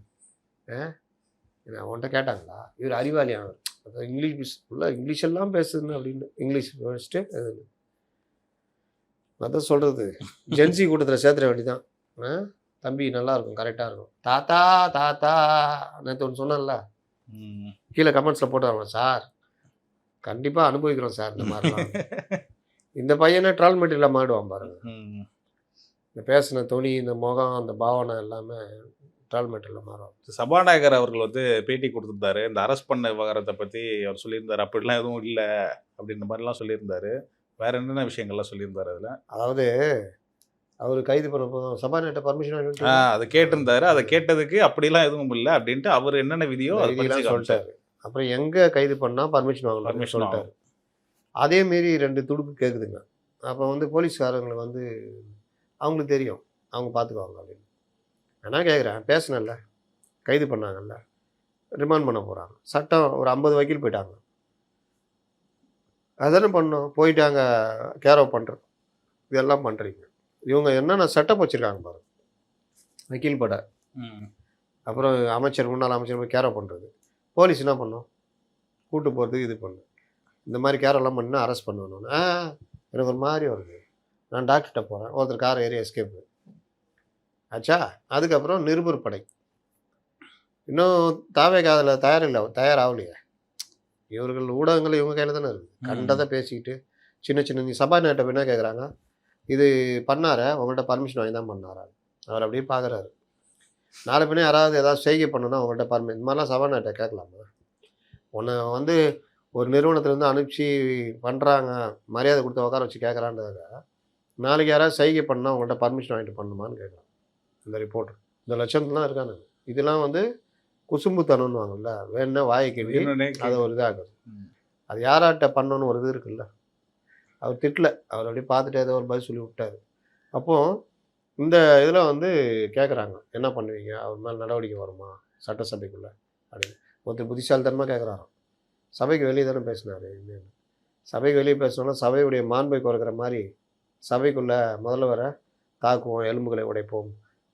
அவன்கிட்ட கேட்டாங்களா இவர் அறிவாளி அவர் இங்கிலீஷ் ஃபுல்லாக இங்கிலீஷ் எல்லாம் பேசுதுன்னு அப்படின்னு இங்கிலீஷ் வச்சுட்டு அதான் சொல்கிறது. ஜென்சி கூட்டத்தில் சேர்த்துற வேண்டிதான். தம்பி நல்லாயிருக்கும், கரெக்டாக இருக்கும். தாத்தா தாத்தா நேற்று ஒன்று சொன்னேன்ல, கீழே கமெண்ட்ஸில் போட்டு சார் கண்டிப்பாக அனுபவிக்கிறோம் சார் இந்த மாதிரிலாம். இந்த பையனை ட்ரால் மெட்டீரியலாக மாடுவான் பாருங்க. இந்த பேசின துணி, இந்த முகம், அந்த பாவனை எல்லாமே ட்ரால் மெட்டீரியலாக மாறும். சபாநாயகர் அவர்கள் வந்து பேட்டி கொடுத்துருந்தாரு. இந்த அரெஸ்ட் பண்ண விவகாரத்தை பற்றி அவர் சொல்லியிருந்தார். அப்படிலாம் எதுவும் இல்லை அப்படின்ற மாதிரிலாம் சொல்லியிருந்தாரு. வேற என்னென்ன விஷயங்கள்லாம் சொல்லியிருந்தாரு அதில்? அதாவது அவர் கைது பண்ண போதும் சபாநாயகர் பர்மிஷன் அதை கேட்டிருந்தாரு. அதை கேட்டதுக்கு அப்படிலாம் எதுவும் இல்லை அப்படின்ட்டு அவர் என்னென்ன விதியோ அதை சொல்லிட்டாரு. அப்புறம் எங்கே கைது பண்ணால் பர்மிஷன் வாங்கணும் சொல்லிட்டாரு. அதே மாரி 2 துடுப்பு கேட்குதுங்க. அப்போ வந்து போலீஸ்காரங்களுக்கு வந்து அவங்களுக்கு தெரியும், அவங்க பார்த்துக்குவாங்க அப்படின்னு. நான் கேட்குறேன், பேசினல்ல, கைது பண்ணாங்கல்ல, ரிமாண்ட் பண்ண போகிறாங்க. சட்டம் ஒரு 50 வக்கீல் போயிட்டாங்க. அதானே பண்ணோம். போயிட்டாங்க கேரவ் பண்ணுறோம், இதெல்லாம் பண்ணுறீங்க. இவங்க என்னென்ன செட்டப் வச்சுருக்காங்க பாருங்க. வக்கீல் படை, அப்புறம் அமைச்சர், முன்னாள் அமைச்சர் போய் கேரவ் பண்ணுறது. போலீஸ் என்ன பண்ணோம்? கூட்டு போகிறதுக்கு இது பண்ணும். இந்த மாதிரி கேரெல்லாம் பண்ணால் அரெஸ்ட் பண்ணணும். எனக்கு ஒரு மாதிரி வருது. நான் டாக்டர்கிட்ட போகிறேன், ஒருத்தர் கார் ஏறி எஸ்கேப்பு ஆச்சா. அதுக்கப்புறம் நிருபர் படை இன்னும் தாவே காதில் தயாராகலையே. இவர்கள் ஊடகங்கள் இவங்க கையில் தானே இருக்குது. கண்டதை பேசிக்கிட்டு சின்ன சின்ன நீ சபாநாயகர்கிட்ட என்ன கேட்குறாங்க, இது பண்ணார உங்கள்கிட்ட பர்மிஷன் வாங்கி தான் பண்ணாரா? அவர் அப்படியே பார்க்குறாரு. நாளை பின்னே யாராவது ஏதாவது செய்கை பண்ணணும்னா அவங்கள்ட்ட பர்மிஷன், இந்த மாதிரிலாம் சபாநாயகர்கிட்ட கேட்கலாமா? உன்னை வந்து ஒரு நிறுவனத்துலேருந்து அனுப்பிச்சி பண்ணுறாங்க, மரியாதை கொடுத்து உட்கார வச்சு கேட்குறான்றதுக்காக நாளைக்கு யாராவது செய்கை பண்ணால் அவங்கள்ட்ட பர்மிஷன் வாங்கிட்டு பண்ணணுமான்னு கேட்குறாங்க இந்த ரிப்போர்ட்டர். இந்த லட்சத்துலாம் இருக்காங்க. இதெல்லாம் வந்து குசும்புத்தனம்னு வாங்கல்ல, வேணுன்னா வாயை கேள்வி அதை ஒரு இதாகுது. அது யாராட்ட பண்ணணுன்னு ஒரு இது இருக்குல்ல. அவர் திட்டல, அவர் அப்படியே பார்த்துட்டு ஏதோ ஒரு பதில் சொல்லி விட்டார். அப்போது இந்த இதில் வந்து கேட்குறாங்க, என்ன பண்ணுவீங்க, அவர் மேலே நடவடிக்கை வருமா சட்டசபைக்குள்ளே அப்படின்னு. ஒருத்தர் புத்திசாலித்தனமாக கேட்குறாராம். சபைக்கு வெளியே தானே பேசினார். சபைக்கு வெளியே பேசணும்னா சபையுடைய மாண்பை குறைக்கிற மாதிரி சபைக்குள்ளே முதல்வரை தாக்குவோம், எலும்புகளை உடைப்போம்,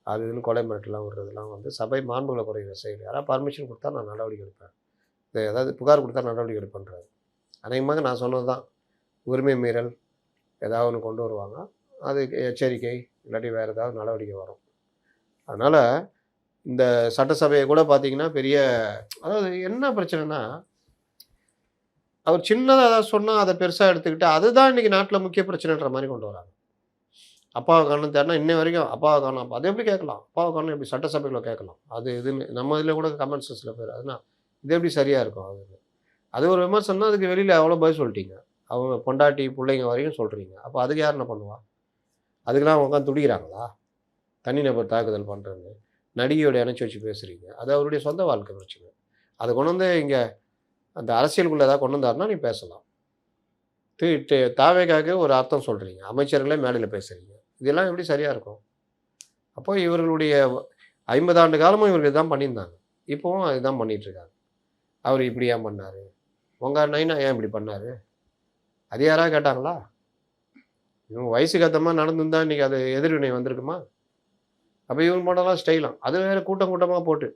அது இதுன்னு கொலை மிரட்டலாம் விடுறதுலாம் வந்து சபை மாண்புகளை குறைகிற செயல். யாராவது பர்மிஷன் கொடுத்தா நான் நடவடிக்கை எடுப்பேன், ஏதாவது புகார் கொடுத்தா நடவடிக்கை எடுப்பேன்றாரு. அநேகமாக நான் சொன்னது தான், உரிமை மீறல் ஏதாவது ஒன்று கொண்டு வருவாங்க, அதுக்கு எச்சரிக்கை இல்லாட்டி வேறு ஏதாவது நடவடிக்கை வரும். அதனால் இந்த சட்டசபையை கூட பார்த்தீங்கன்னா பெரிய, அதாவது என்ன பிரச்சனைனா, அவர் சின்னதாக ஏதாவது சொன்னால் அதை பெருசாக எடுத்துக்கிட்டு அதுதான் இன்றைக்கி நாட்டில் முக்கிய பிரச்சனைன்ற மாதிரி கொண்டு வராங்க. அப்பாவை காணும் தேடினா இன்ன வரைக்கும் அப்பாவை காணும், அது எப்படி கேட்கலாம், அப்பாவை காணும் எப்படி சட்டசபையில் கேட்கலாம், அது இதுன்னு நம்ம இதில் கூட கமெண்ட்ஸ் சில பேர், அதுனா இது எப்படி சரியாக இருக்கும், அது ஒரு விமர்சனம்னா அதுக்கு வெளியில் அவ்வளோ பதில் சொல்லிட்டீங்க, அவங்க பொண்டாட்டி பிள்ளைங்க வரைக்கும் சொல்கிறீங்க, அப்போ அதுக்கு யார் என்ன பண்ணுவா? அதுக்கெல்லாம் உட்காந்து துடிக்கிறாங்களா? தனிநபர் தாக்குதல் பண்ணுறது, நடிகையோட இணைச்சி வச்சு பேசுகிறீங்க, அது அவருடைய சொந்த வாழ்க்கை பிரச்சனை. அதை கொண்டு வந்து இங்கே அந்த அரசியலுக்குள்ளே ஏதாவது கொண்டு வந்தாருன்னா நீ பேசலாம். தாவேக்காக ஒரு அர்த்தம் சொல்கிறீங்க, அமைச்சர்களே மேடையில் பேசுகிறீங்க, இதெல்லாம் எப்படி சரியாக இருக்கும்? அப்போ இவர்களுடைய 50 ஆண்டு காலமும் இவர்கள் இதுதான் பண்ணியிருந்தாங்க, இப்போவும் இதுதான் பண்ணிகிட்ருக்காங்க. அவர் இப்படி ஏன் பண்ணார், உங்கள் நைனா ஏன் இப்படி பண்ணார், அது யாராவது கேட்டாங்களா? இவங்க வயசுக்கு ஏற்ற மாதிரி நடந்துருந்தா இன்றைக்கி அது எதிர்வினை வந்திருக்குமா? அப்போ இவங்க போட்டெல்லாம் ஸ்டைலாம், அது வேறு கூட்டம் கூட்டமாக போட்டு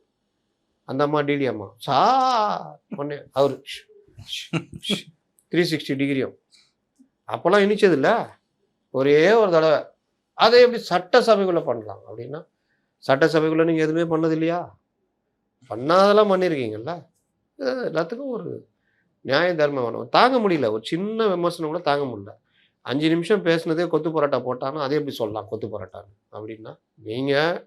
அந்த அம்மா டிடி அம்மா ஒன்று அவர் 360 டிகிரியும் அப்போல்லாம் இனிச்சது இல்லை, ஒரே ஒரு தடவை. அதை எப்படி சட்டசபைக்குள்ளே பண்ணலாம் அப்படின்னா, சட்டசபைக்குள்ளே நீங்கள் எதுவுமே பண்ணது இல்லையா? பண்ணாதெல்லாம் பண்ணியிருக்கீங்கல்ல. எல்லாத்துக்கும் ஒரு நியாய தர்மம் வேணும். தாங்க முடியல, ஒரு சின்ன விமர்சனம் கூட தாங்க முடியல. 5 நிமிஷம் பேசுனதே கொத்து பரோட்டா போட்டான்னா அதே எப்படி சொல்லலாம் கொத்து பரோட்டான்னு அப்படின்னா? நீங்கள்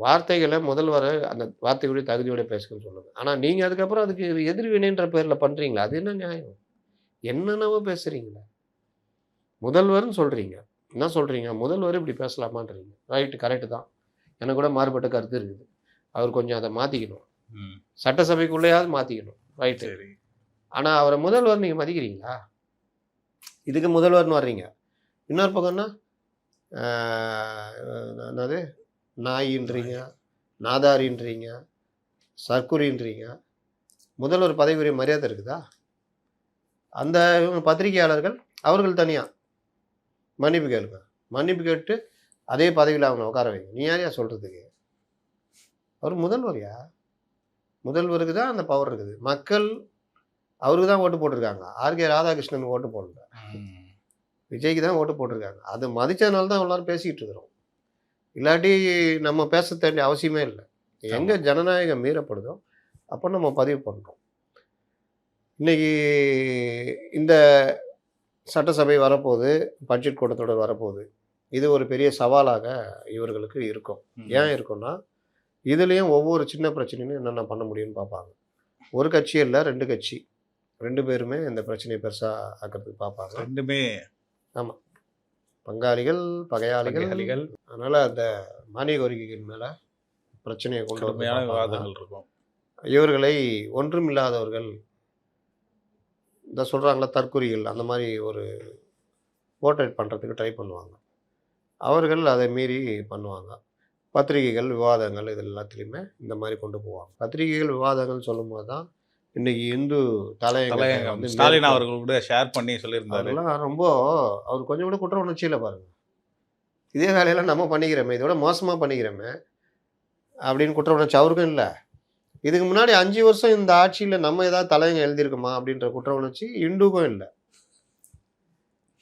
வார்த்தைகளை முதல்வரை அந்த வார்த்தையுடைய தகுதியோட பேசுங்கன்னு சொல்லுங்கள். ஆனால் நீங்கள் அதுக்கப்புறம் அதுக்கு எதிர்வினைன்ற பேரில் பண்ணுறீங்களா? அது என்ன நியாயம்? என்னென்னவோ பேசுகிறீங்களே. முதல்வர்னு சொல்கிறீங்க, என்ன சொல்கிறீங்க, முதல்வர் இப்படி பேசலாமான்றீங்க. ரைட்டு, கரெக்டு தான், எனக்கு கூட மாறுபட்ட கருத்து இருக்குது, அவர் கொஞ்சம் அதை மாற்றிக்கணும், சட்டசபைக்குள்ளேயாவது மாற்றிக்கணும், ரைட்டு. ஆனால் அவரை முதல்வர் நீங்கள் மதிக்கிறீங்களா? இதுக்கு முதல்வர்னு வர்றீங்க. இன்னொரு பக்கம்னா என்னது நாயின்றீங்க, நாதாரின்றீங்க, சர்க்குரின்றீங்க. முதல்வர் பதவி உரிய மரியாதை இருக்குதா? அந்த இவங்க பத்திரிகையாளர்கள் அவர்கள் தனியாக மன்னிப்பு கேளுங்க, மன்னிப்பு கேட்டு அதே பதவியில் அவங்க உட்கார வைங்க. நீ யாரையா சொல்கிறதுக்கு? அவர் முதல்வர்யா, முதல்வருக்கு தான் அந்த பவர் இருக்குது. மக்கள் அவருக்கு தான் ஓட்டு போட்டிருக்காங்க. ஆர்கே ராதாகிருஷ்ணனுக்கு ஓட்டு போடல, விஜய்க்கு தான் ஓட்டு போட்டிருக்காங்க. அது மதித்ததுனால தான் எல்லாரும் பேசிக்கிட்டு இருக்கிறோம். இல்லாட்டி நம்ம பேச வேண்டிய அவசியமே இல்லை. எங்கே ஜனநாயகம் மீறப்படுதோ அப்போ நம்ம பதிவு பண்ணுறோம். இன்றைக்கி இந்த சட்டசபை வரப்போகுது, பட்ஜெட் கூட்டத்தொடர் வரப்போகுது. இது ஒரு பெரிய சவாலாக இவர்களுக்கு இருக்கும். ஏன் இருக்குன்னா, இதுலேயும் ஒவ்வொரு சின்ன பிரச்சனையும் என்னென்ன பண்ண முடியும்னு பார்ப்பாங்க. ஒரு கட்சி இல்லை, 2 கட்சி, 2 பேருமே இந்த பிரச்சனையை பெருசாக ஆக்கிறதுக்கு பார்ப்பாங்க. 2மே ஆமாம், பங்காளிகள் பகையாளிகள். அதனால் அந்த மானிய கோரிக்கைகள் மேலே பிரச்சனையை கொண்டு கடுமையான விவாதங்கள் இருக்கும். இவர்களை ஒன்றுமில்லாதவர்கள், இந்த சொல்கிறாங்களா தற்குறிகள், அந்த மாதிரி ஒரு போர்ட்ரேட் பண்ணுறதுக்கு ட்ரை பண்ணுவாங்க. அவர்கள் அதை மீறி பண்ணுவாங்க. பத்திரிகைகள் விவாதங்கள் இது எல்லாத்துலேயுமே இந்த மாதிரி கொண்டு போவாங்க. பத்திரிகைகள் விவாதங்கள் சொல்லும்போது தான் இன்றைக்கி இந்து தலையங்கம் வந்து ஸ்டாலின் அவர்கள் கூட ஷேர் பண்ணி சொல்லியிருந்தாரு. அதெல்லாம் ரொம்ப அவர் கொஞ்சம் கூட குற்ற உணர்ச்சியில் பாருங்கள், இதே வேலையெல்லாம் நம்ம பண்ணிக்கிறோமே, இதோட மோசமாக பண்ணிக்கிறோமே அப்படின்னு குற்ற உணர்ச்சி அவருக்கும் இல்லை. இதுக்கு முன்னாடி 5 வருஷம் இந்த ஆட்சியில் நம்ம ஏதாவது தலையங்கம் எழுதியிருக்குமா அப்படின்ற குற்ற உணர்ச்சி இந்துக்கும் இல்லை.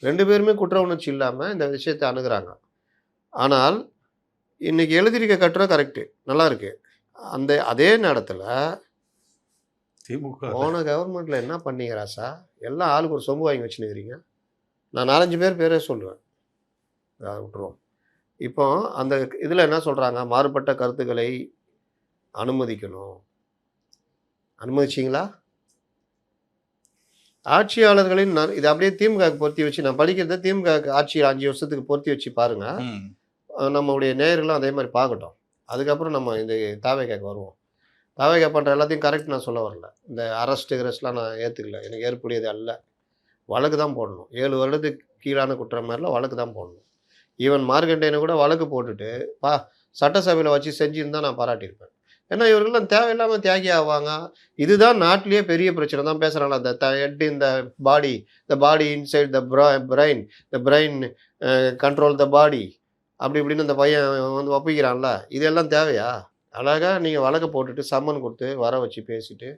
2 பேருமே குற்ற உணர்ச்சி இல்லாமல் இந்த விஷயத்தை அணுகிறாங்க. ஆனால் இன்றைக்கி எழுதியிருக்க கட்டுரை கரெக்டு, நல்லா இருக்கு. அதே நேரத்தில் திமுக போன கவர்மெண்ட்டில் என்ன பண்ணீங்க ராசா, எல்லாம் ஆளுக்கு ஒரு சொம்பு வாங்கி வச்சுன்னுக்கிறீங்க. நான் 4-5 பேரே சொல்லுவேன், அதை விட்டுருவோம். இப்போ அந்த இதில் என்ன சொல்கிறாங்க, மாறுபட்ட கருத்துக்களை அனுமதிக்கணும். அனுமதிச்சிங்களா? ஆட்சியாளர்களின் இது அப்படியே திமுகவுக்கு பொருத்தி வச்சு நான் படிக்கிறத திமுக ஆட்சி 5 வருஷத்துக்கு பொருத்தி வச்சு பாருங்கள். நம்மளுடைய நேயர்களும் அதே மாதிரி பார்க்கட்டும். அதுக்கப்புறம் நம்ம இந்த தாவேக்காக்கு வருவோம். தாவேக்கா பண்ணுற எல்லாத்தையும் கரெக்ட் நான் சொல்ல வரல. இந்த கிரெஸ்ட்லாம் நான் ஏற்றுக்கல, எனக்கு ஏற்புடையது அல்ல. வழக்கு தான் போடணும். 7 வருடத்துக்கு கீழான குற்றம் மாதிரிலாம் வழக்கு தான் போடணும். ஈவன் மார்க்கண்டேனை கூட வழக்கு போட்டுட்டு சட்டசபையில் வச்சு செஞ்சுருந்தா நான் பாராட்டியிருப்பேன். ஏன்னா இவர்கள்லாம் தேவையில்லாமல் தியாகி ஆவாங்க. இதுதான் நாட்டிலேயே பெரிய பிரச்சனை தான் பேசுகிறாங்களா, இந்த ஹெட் இந்த body, the body inside the brain, the brain control the body, அப்படி இப்படின்னு அந்த பையன் வந்து ஒப்பிக்கிறான்ல, இதெல்லாம் தேவையா? அழகா நீங்கள் வழக்க போட்டுட்டு சம்மன் கொடுத்து வர வச்சு பேசிட்டு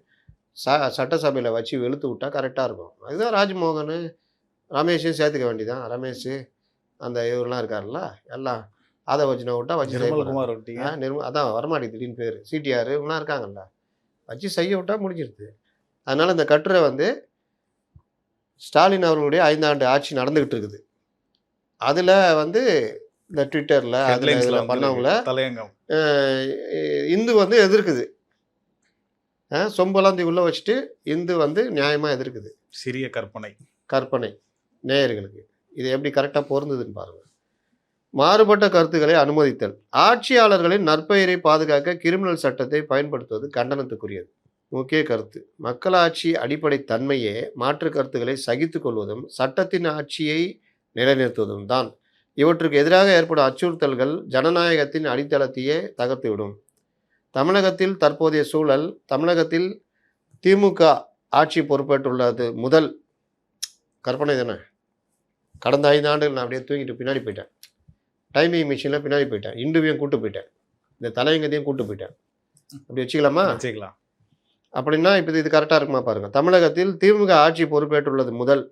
சட்டசபையில் வச்சு வெளுத்து விட்டா கரெக்டாக இருக்கும். அதுதான் ராஜ்மோகன், ரமேஷையும் சேர்த்துக்க வேண்டியதான். ரமேஷ் அந்த இவரெலாம் இருக்கார்ல, எல்லாம் அதை வச்சு நான் விட்டா வச்சு செய்ய போகிறேன். நிர்மல்குமார் விட்டீங்க. அதான் வரமாட்டேங்குது திடீர்னு பேர். சிடிஆர் இவங்களாம் இருக்காங்கல்ல, வச்சு செய்ய விட்டா முடிஞ்சிருது. அதனால் இந்த கட்டுரை வந்து ஸ்டாலின் அவர்களுடைய 5 ஆண்டு ஆட்சி நடந்துக்கிட்டு இருக்குது. அதில் வந்து இந்த ட்விட்டரில் அதில் பண்ணவங்கள தலையங்கம் இந்து வந்து எதிர்க்குது. சொம்பெல்லாம் உள்ளே வச்சுட்டு இந்து வந்து நியாயமாக எதிர்க்குது. சிறிய கற்பனை நேயர்களுக்கு இது எப்படி கரெக்டாக பொருந்ததுன்னு பாருங்கள். மாறுபட்ட கருத்துக்களை அனுமதித்தல். ஆட்சியாளர்களின் நற்பெயரை பாதுகாக்க கிரிமினல் சட்டத்தை பயன்படுத்துவது கண்டனத்துக்குரியது. முக்கிய கருத்து: மக்களாட்சி அடிப்படை தன்மையே மாற்று கருத்துக்களை சகித்து கொள்வதும் சட்டத்தின் ஆட்சியை நிலைநிறுத்துவதும் தான். இவற்றுக்கு எதிராக ஏற்படும் அச்சுறுத்தல்கள் ஜனநாயகத்தின் அடித்தளத்தையே தகர்த்துவிடும். தமிழகத்தில் தற்போதைய சூழல்: தமிழகத்தில் திமுக ஆட்சி பொறுப்பேற்றுள்ளது முதல் கற்பனை தானே. கடந்த 5 ஆண்டுகள் நான் அப்படியே தூங்கிட்டு பின்னாடி போயிட்டேன். டைமிங் மிஷினில் பின்னாடி போயிட்டேன். இண்டுவையும் கூட்டு போயிட்டேன். இந்த தலையங்கத்தையும் கூட்டு போயிட்டேன். அப்படி வச்சுக்கலாமா? வச்சுக்கலாம். அப்படின்னா இப்போ இது கரெக்டாக இருக்குமா பாருங்கள். தமிழகத்தில் திமுக ஆட்சி பொறுப்பேற்றுள்ளது முதல்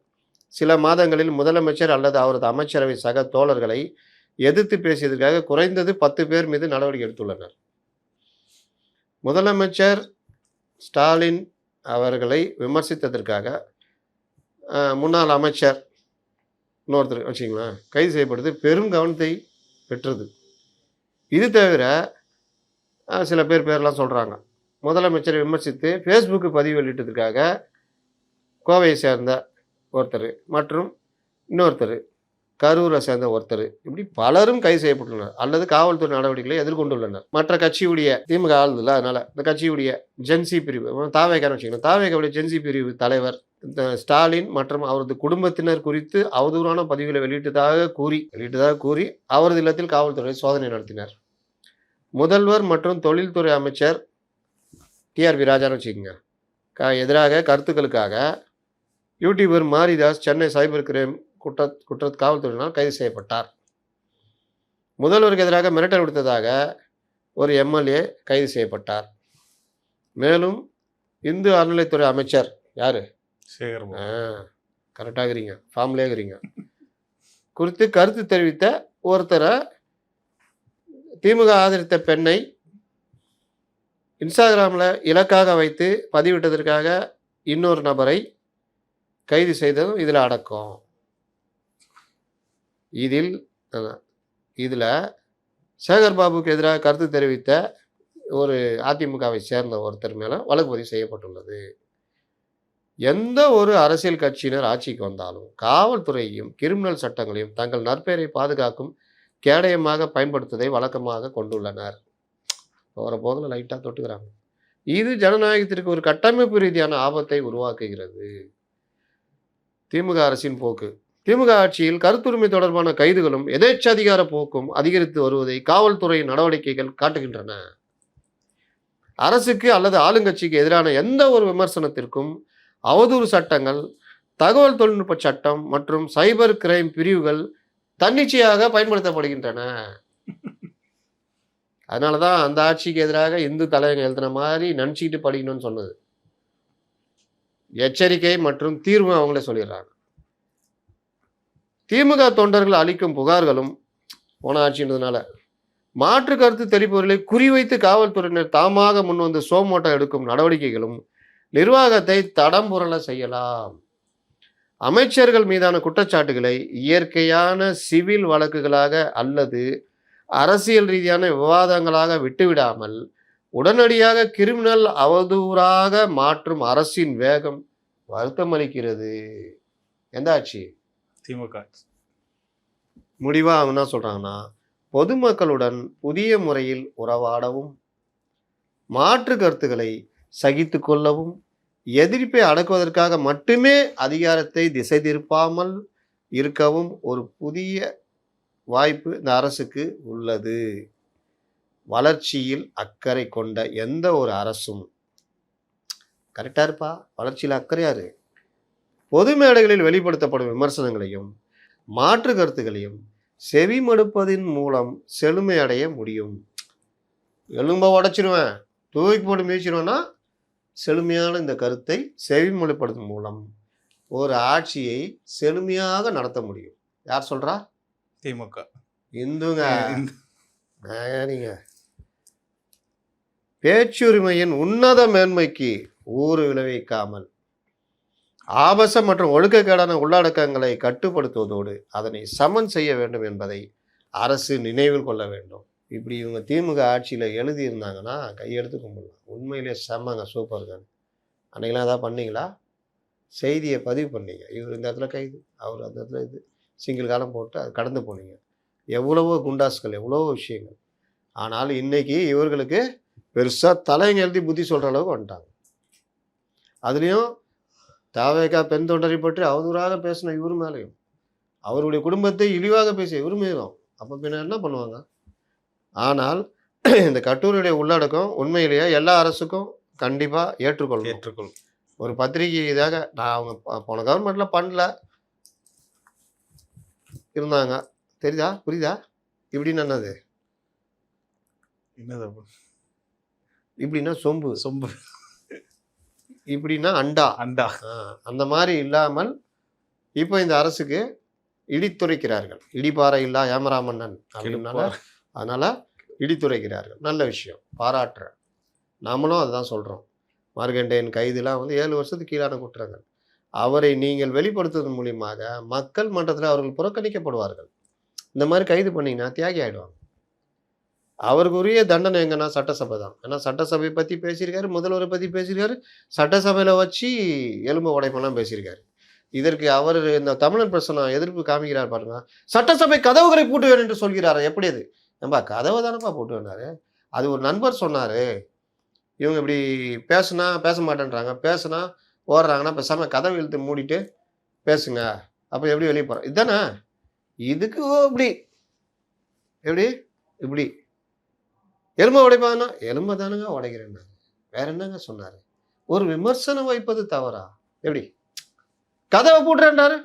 சில மாதங்களில் முதலமைச்சர் அல்லது அவரது அமைச்சரவை சக தோழர்களை எதிர்த்து பேசியதற்காக குறைந்தது 10 பேர் மீது நடவடிக்கை எடுத்துள்ளனர். முதலமைச்சர் ஸ்டாலின் அவர்களை விமர்சித்ததற்காக முன்னாள் அமைச்சர் இன்னொருத்தர் வச்சிங்களேன் கைது செய்யப்படுது பெரும் கவனத்தை பெற்றது. இது தவிர சில பேர்லாம் சொல்கிறாங்க. முதலமைச்சரை விமர்சித்து ஃபேஸ்புக்கு பதிவு வெளியிட்டதற்காக கோவையை சேர்ந்த ஒருத்தர் மற்றும் இன்னொருத்தர் கரூரை சேர்ந்த ஒருத்தர், இப்படி பலரும் கைது செய்யப்பட்டுள்ளனர் அல்லது காவல்துறை நடவடிக்கைகளை எதிர்கொண்டுள்ளனர். மற்ற கட்சியுடைய திமுக ஆளுதில்ல, அதனால் இந்த கட்சியுடைய ஜென்சி பிரிவு தாவேக்கான வச்சுக்கணும். தாவேக்காவுடைய ஜென்சி பிரிவு தலைவர் இந்த ஸ்டாலின் மற்றும் அவரது குடும்பத்தினர் குறித்து அவதூறான பதிவுகளை வெளியிட்டதாக கூறி அவரது இல்லத்தில் காவல்துறை சோதனை நடத்தினர். முதல்வர் மற்றும் தொழில்துறை அமைச்சர் டிஆர்பி ராஜான்னு வச்சுக்கோங்க எதிராக கருத்துக்களுக்காக YouTuber Maridhas Chennai cyber crime குற்ற காவல்துறையினால் கைது செய்யப்பட்டார். முதல்வருக்கு எதிராக மிரட்டல் விடுத்ததாக ஒரு எம்எல்ஏ கைது செய்யப்பட்டார். மேலும் இந்து அறநிலைத்துறை அமைச்சர் யாரு கரெக்டாக இருக்கிறீங்க, ஃபார்ம்லேயே இருக்கிறீங்க குறித்து கருத்து தெரிவித்த ஒருத்தரை திமுக ஆதரித்த பெண்ணை இன்ஸ்டாகிராமில் இலக்காக வைத்து பதிவிட்டதற்காக இன்னொரு நபரை கைது செய்ததும் இதில் அடக்கம். இதில் சேகர்பாபுக்கு எதிராக கருத்து தெரிவித்த ஒரு அதிமுகவை சேர்ந்த ஒருத்தர் மேலே வழக்கு பதிவு செய்யப்பட்டுள்ளது. எந்த ஒரு அரசியல் கட்சியினர் ஆட்சிக்கு வந்தாலும் காவல்துறையையும் கிரிமினல் சட்டங்களையும் தங்கள் நற்பெயரை பாதுகாக்கும் கேடயமாக பயன்படுத்துவதை வழக்கமாக கொண்டுள்ளனர். போகிற போதில் லைட்டாக தொட்டுக்கிறாங்க. இது ஜனநாயகத்திற்கு ஒரு கட்டமைப்பு ரீதியான ஆபத்தை உருவாக்குகிறது. திமுக அரசின் போக்கு: திமுக ஆட்சியில் கருத்துரிமை தொடர்பான கைதுகளும் எதேச்சதிகார போக்கும் அதிகரித்து வருவதை காவல்துறை நடவடிக்கைகள் காட்டுகின்றன. அரசுக்கு அல்லது ஆளுங்கட்சிக்கு எதிரான எந்த ஒரு விமர்சனத்திற்கும் அவதூறு சட்டங்கள், தகவல் தொழில்நுட்ப சட்டம் மற்றும் சைபர் கிரைம் பிரிவுகள் தன்னிச்சையாக பயன்படுத்தப்படுகின்றன. அதனால தான் அந்த ஆட்சிக்கு எதிராக இந்து தலைவர்கள் எழுதின மாதிரி நினச்சிக்கிட்டு படிக்கணும்னு சொன்னது. எச்சரிக்கை மற்றும் தீர்வு அவங்களே சொல்லிடுறாங்க. திமுக தொண்டர்கள் அளிக்கும் புகார்களும் போன ஆட்சின்றதுனால மாற்று கருத்து தெரிவிப்பவர்களை குறிவைத்து காவல்துறையினர் தாமாக முன்வந்து சோமோட்டோ எடுக்கும் நடவடிக்கைகளும் நிர்வாகத்தை தடம் புரள செய்யலாம். அமைச்சர்கள் மீதான குற்றச்சாட்டுகளை இயற்கையான சிவில் வழக்குகளாக அல்லது அரசியல் ரீதியான விவாதங்களாக விட்டுவிடாமல் உடனடியாக கிரிமினல் அவதூறாக மாற்றும் அரசின் வேகம் வருத்தம் அளிக்கிறது. எந்த ஆட்சி? திமுக. முடிவா அவங்க என்ன சொல்றாங்கன்னா, பொதுமக்களுடன் புதிய முறையில் உறவாடவும் மாற்று கருத்துக்களை சகித்து கொள்ளவும் எதிர்ப்பை அடக்குவதற்காக மட்டுமே அதிகாரத்தை திசை திருப்பாமல் இருக்கவும் ஒரு புதிய வாய்ப்பு இந்த அரசுக்கு உள்ளது. வளர்ச்சியில் அக்கறை கொண்ட எந்த ஒரு அரசும் கரெக்டா இருப்பா, வளர்ச்சியில் அக்கறையா இரு. பொது மேடைகளில் வெளிப்படுத்தப்படும் விமர்சனங்களையும் மாற்று கருத்துக்களையும் செவிமடுப்பதின் மூலம் செழுமை அடைய முடியும். எலும்ப உடைச்சிருவேன், தூக்கி போட்டு மிதிச்சிருவேன்னா செழுமையான இந்த கருத்தை செவிமடுப்பதன் மூலம் ஒரு ஆட்சியை செழுமையாக நடத்த முடியும். யார் சொல்றா? திமுக. இந்துங்க. நீங்க பேச்சுரிமையின் உன்னத மேன்மைக்கு ஊறு விளைவிக்காமல் ஆபாச மற்றும் ஒழுக்கக்கேடான உள்ளடக்கங்களை கட்டுப்படுத்துவதோடு அதனை சமன் செய்ய வேண்டும் என்பதை அரசு நினைவில் கொள்ள வேண்டும். இப்படி இவங்க திமுக ஆட்சியில் எழுதியிருந்தாங்கன்னா கையெடுத்து கும்பிடலாம். உண்மையிலே செம்மங்க, சூப்பருங்க. அன்றைக்கெல்லாம் ஏதாவது பண்ணீங்களா? செய்தியை பதிவு பண்ணீங்க, இவர் இந்த இடத்துல கைது, அவர் அந்த இடத்துல இது, சிங்கிள் காலம் போட்டு அது கடந்து போனீங்க. எவ்வளவோ குண்டாஸ்கள், எவ்வளவோ விஷயங்கள். ஆனால் இன்னைக்கு இவர்களுக்கு பெருசாக தலைங்க எழுதி புத்தி சொல்கிற அளவுக்கு வந்துட்டாங்க. அதுலேயும் தாவேகா பெண் தொண்டரை பற்றி அவதூறாக பேசின இவர் மேலேயும், அவருடைய குடும்பத்தை இழிவாக பேசிய இவர் மேலும், அப்போ பின்ன என்ன பண்ணுவாங்க? ஆனால் இந்த கட்டுரையுடைய உள்ளடக்கம் உண்மையிலேயே எல்லா அரசுக்கும் கண்டிப்பாக ஏற்றுக்கொள்ளும். ஒரு பத்திரிகை இதாக நான் அவங்க போன கவர்மெண்ட்டில் பண்ணல இருந்தாங்க, தெரியுதா, புரியுதா? இப்படின்னு என்னது? இப்படின்னா சொம்பு, இப்படின்னா அண்டா. அந்த மாதிரி இல்லாமல் இப்போ இந்த அரசுக்கு இடித்துரைக்கிறார்கள். இடிபாறை இல்லா ஏமராமன்னன் அப்படின்னால அதனால இடித்துரைக்கிறார்கள். நல்ல விஷயம், பாராட்டுறேன். நாமளும் அதுதான் சொல்கிறோம். மார்கண்டேயன் கைதுலாம் 7 வருஷத்துக்கு கீழான குற்றங்கள். அவரை நீங்கள் வெளிப்படுத்துவதன் மூலியமாக மக்கள் மன்றத்தில் அவர்கள் புறக்கணிக்கப்படுவார்கள். இந்த மாதிரி கைது பண்ணிங்கன்னா தியாகி ஆகிடுவாங்க. அவருக்கு உரிய தண்டனை எங்கன்னா சட்டசபை தான். ஏன்னா சட்டசபை பற்றி பேசியிருக்காரு, முதல்வரை பற்றி பேசியிருக்காரு, சட்டசபையில் வச்சு எலும்பு உடைப்பெல்லாம் பேசியிருக்காரு. இதற்கு அவர் இந்த தமிழன் பிரச்சனை எதிர்ப்பு காமிக்கிறார் பாருங்க. சட்டசபை கதவுகளை பூட்டுவேன் என்று சொல்கிறாரு. எப்படி அது? நம்ம கதவை தானப்பா பூட்டு வேண்டாரு. அது ஒரு நண்பர் சொன்னார். இவங்க இப்படி பேசுனா பேச மாட்டேன்றாங்க, பேசுனா ஓடுறாங்கன்னா பேசாமல் கதவை இழுத்து மூடிட்டு பேசுங்க, அப்போ எப்படி வெளியே போகிறோம்? இதுதானே. இதுக்கு இப்படி எப்படி இப்படி எலும்பை உடைப்பாங்கன்னா எலும்பை தானுங்க உடைக்கிறேன். வேற என்னங்க சொன்னார்? ஒரு விமர்சனம் வைப்பது தவறா? எப்படி கதவை பூட்டுறேன்டாரு,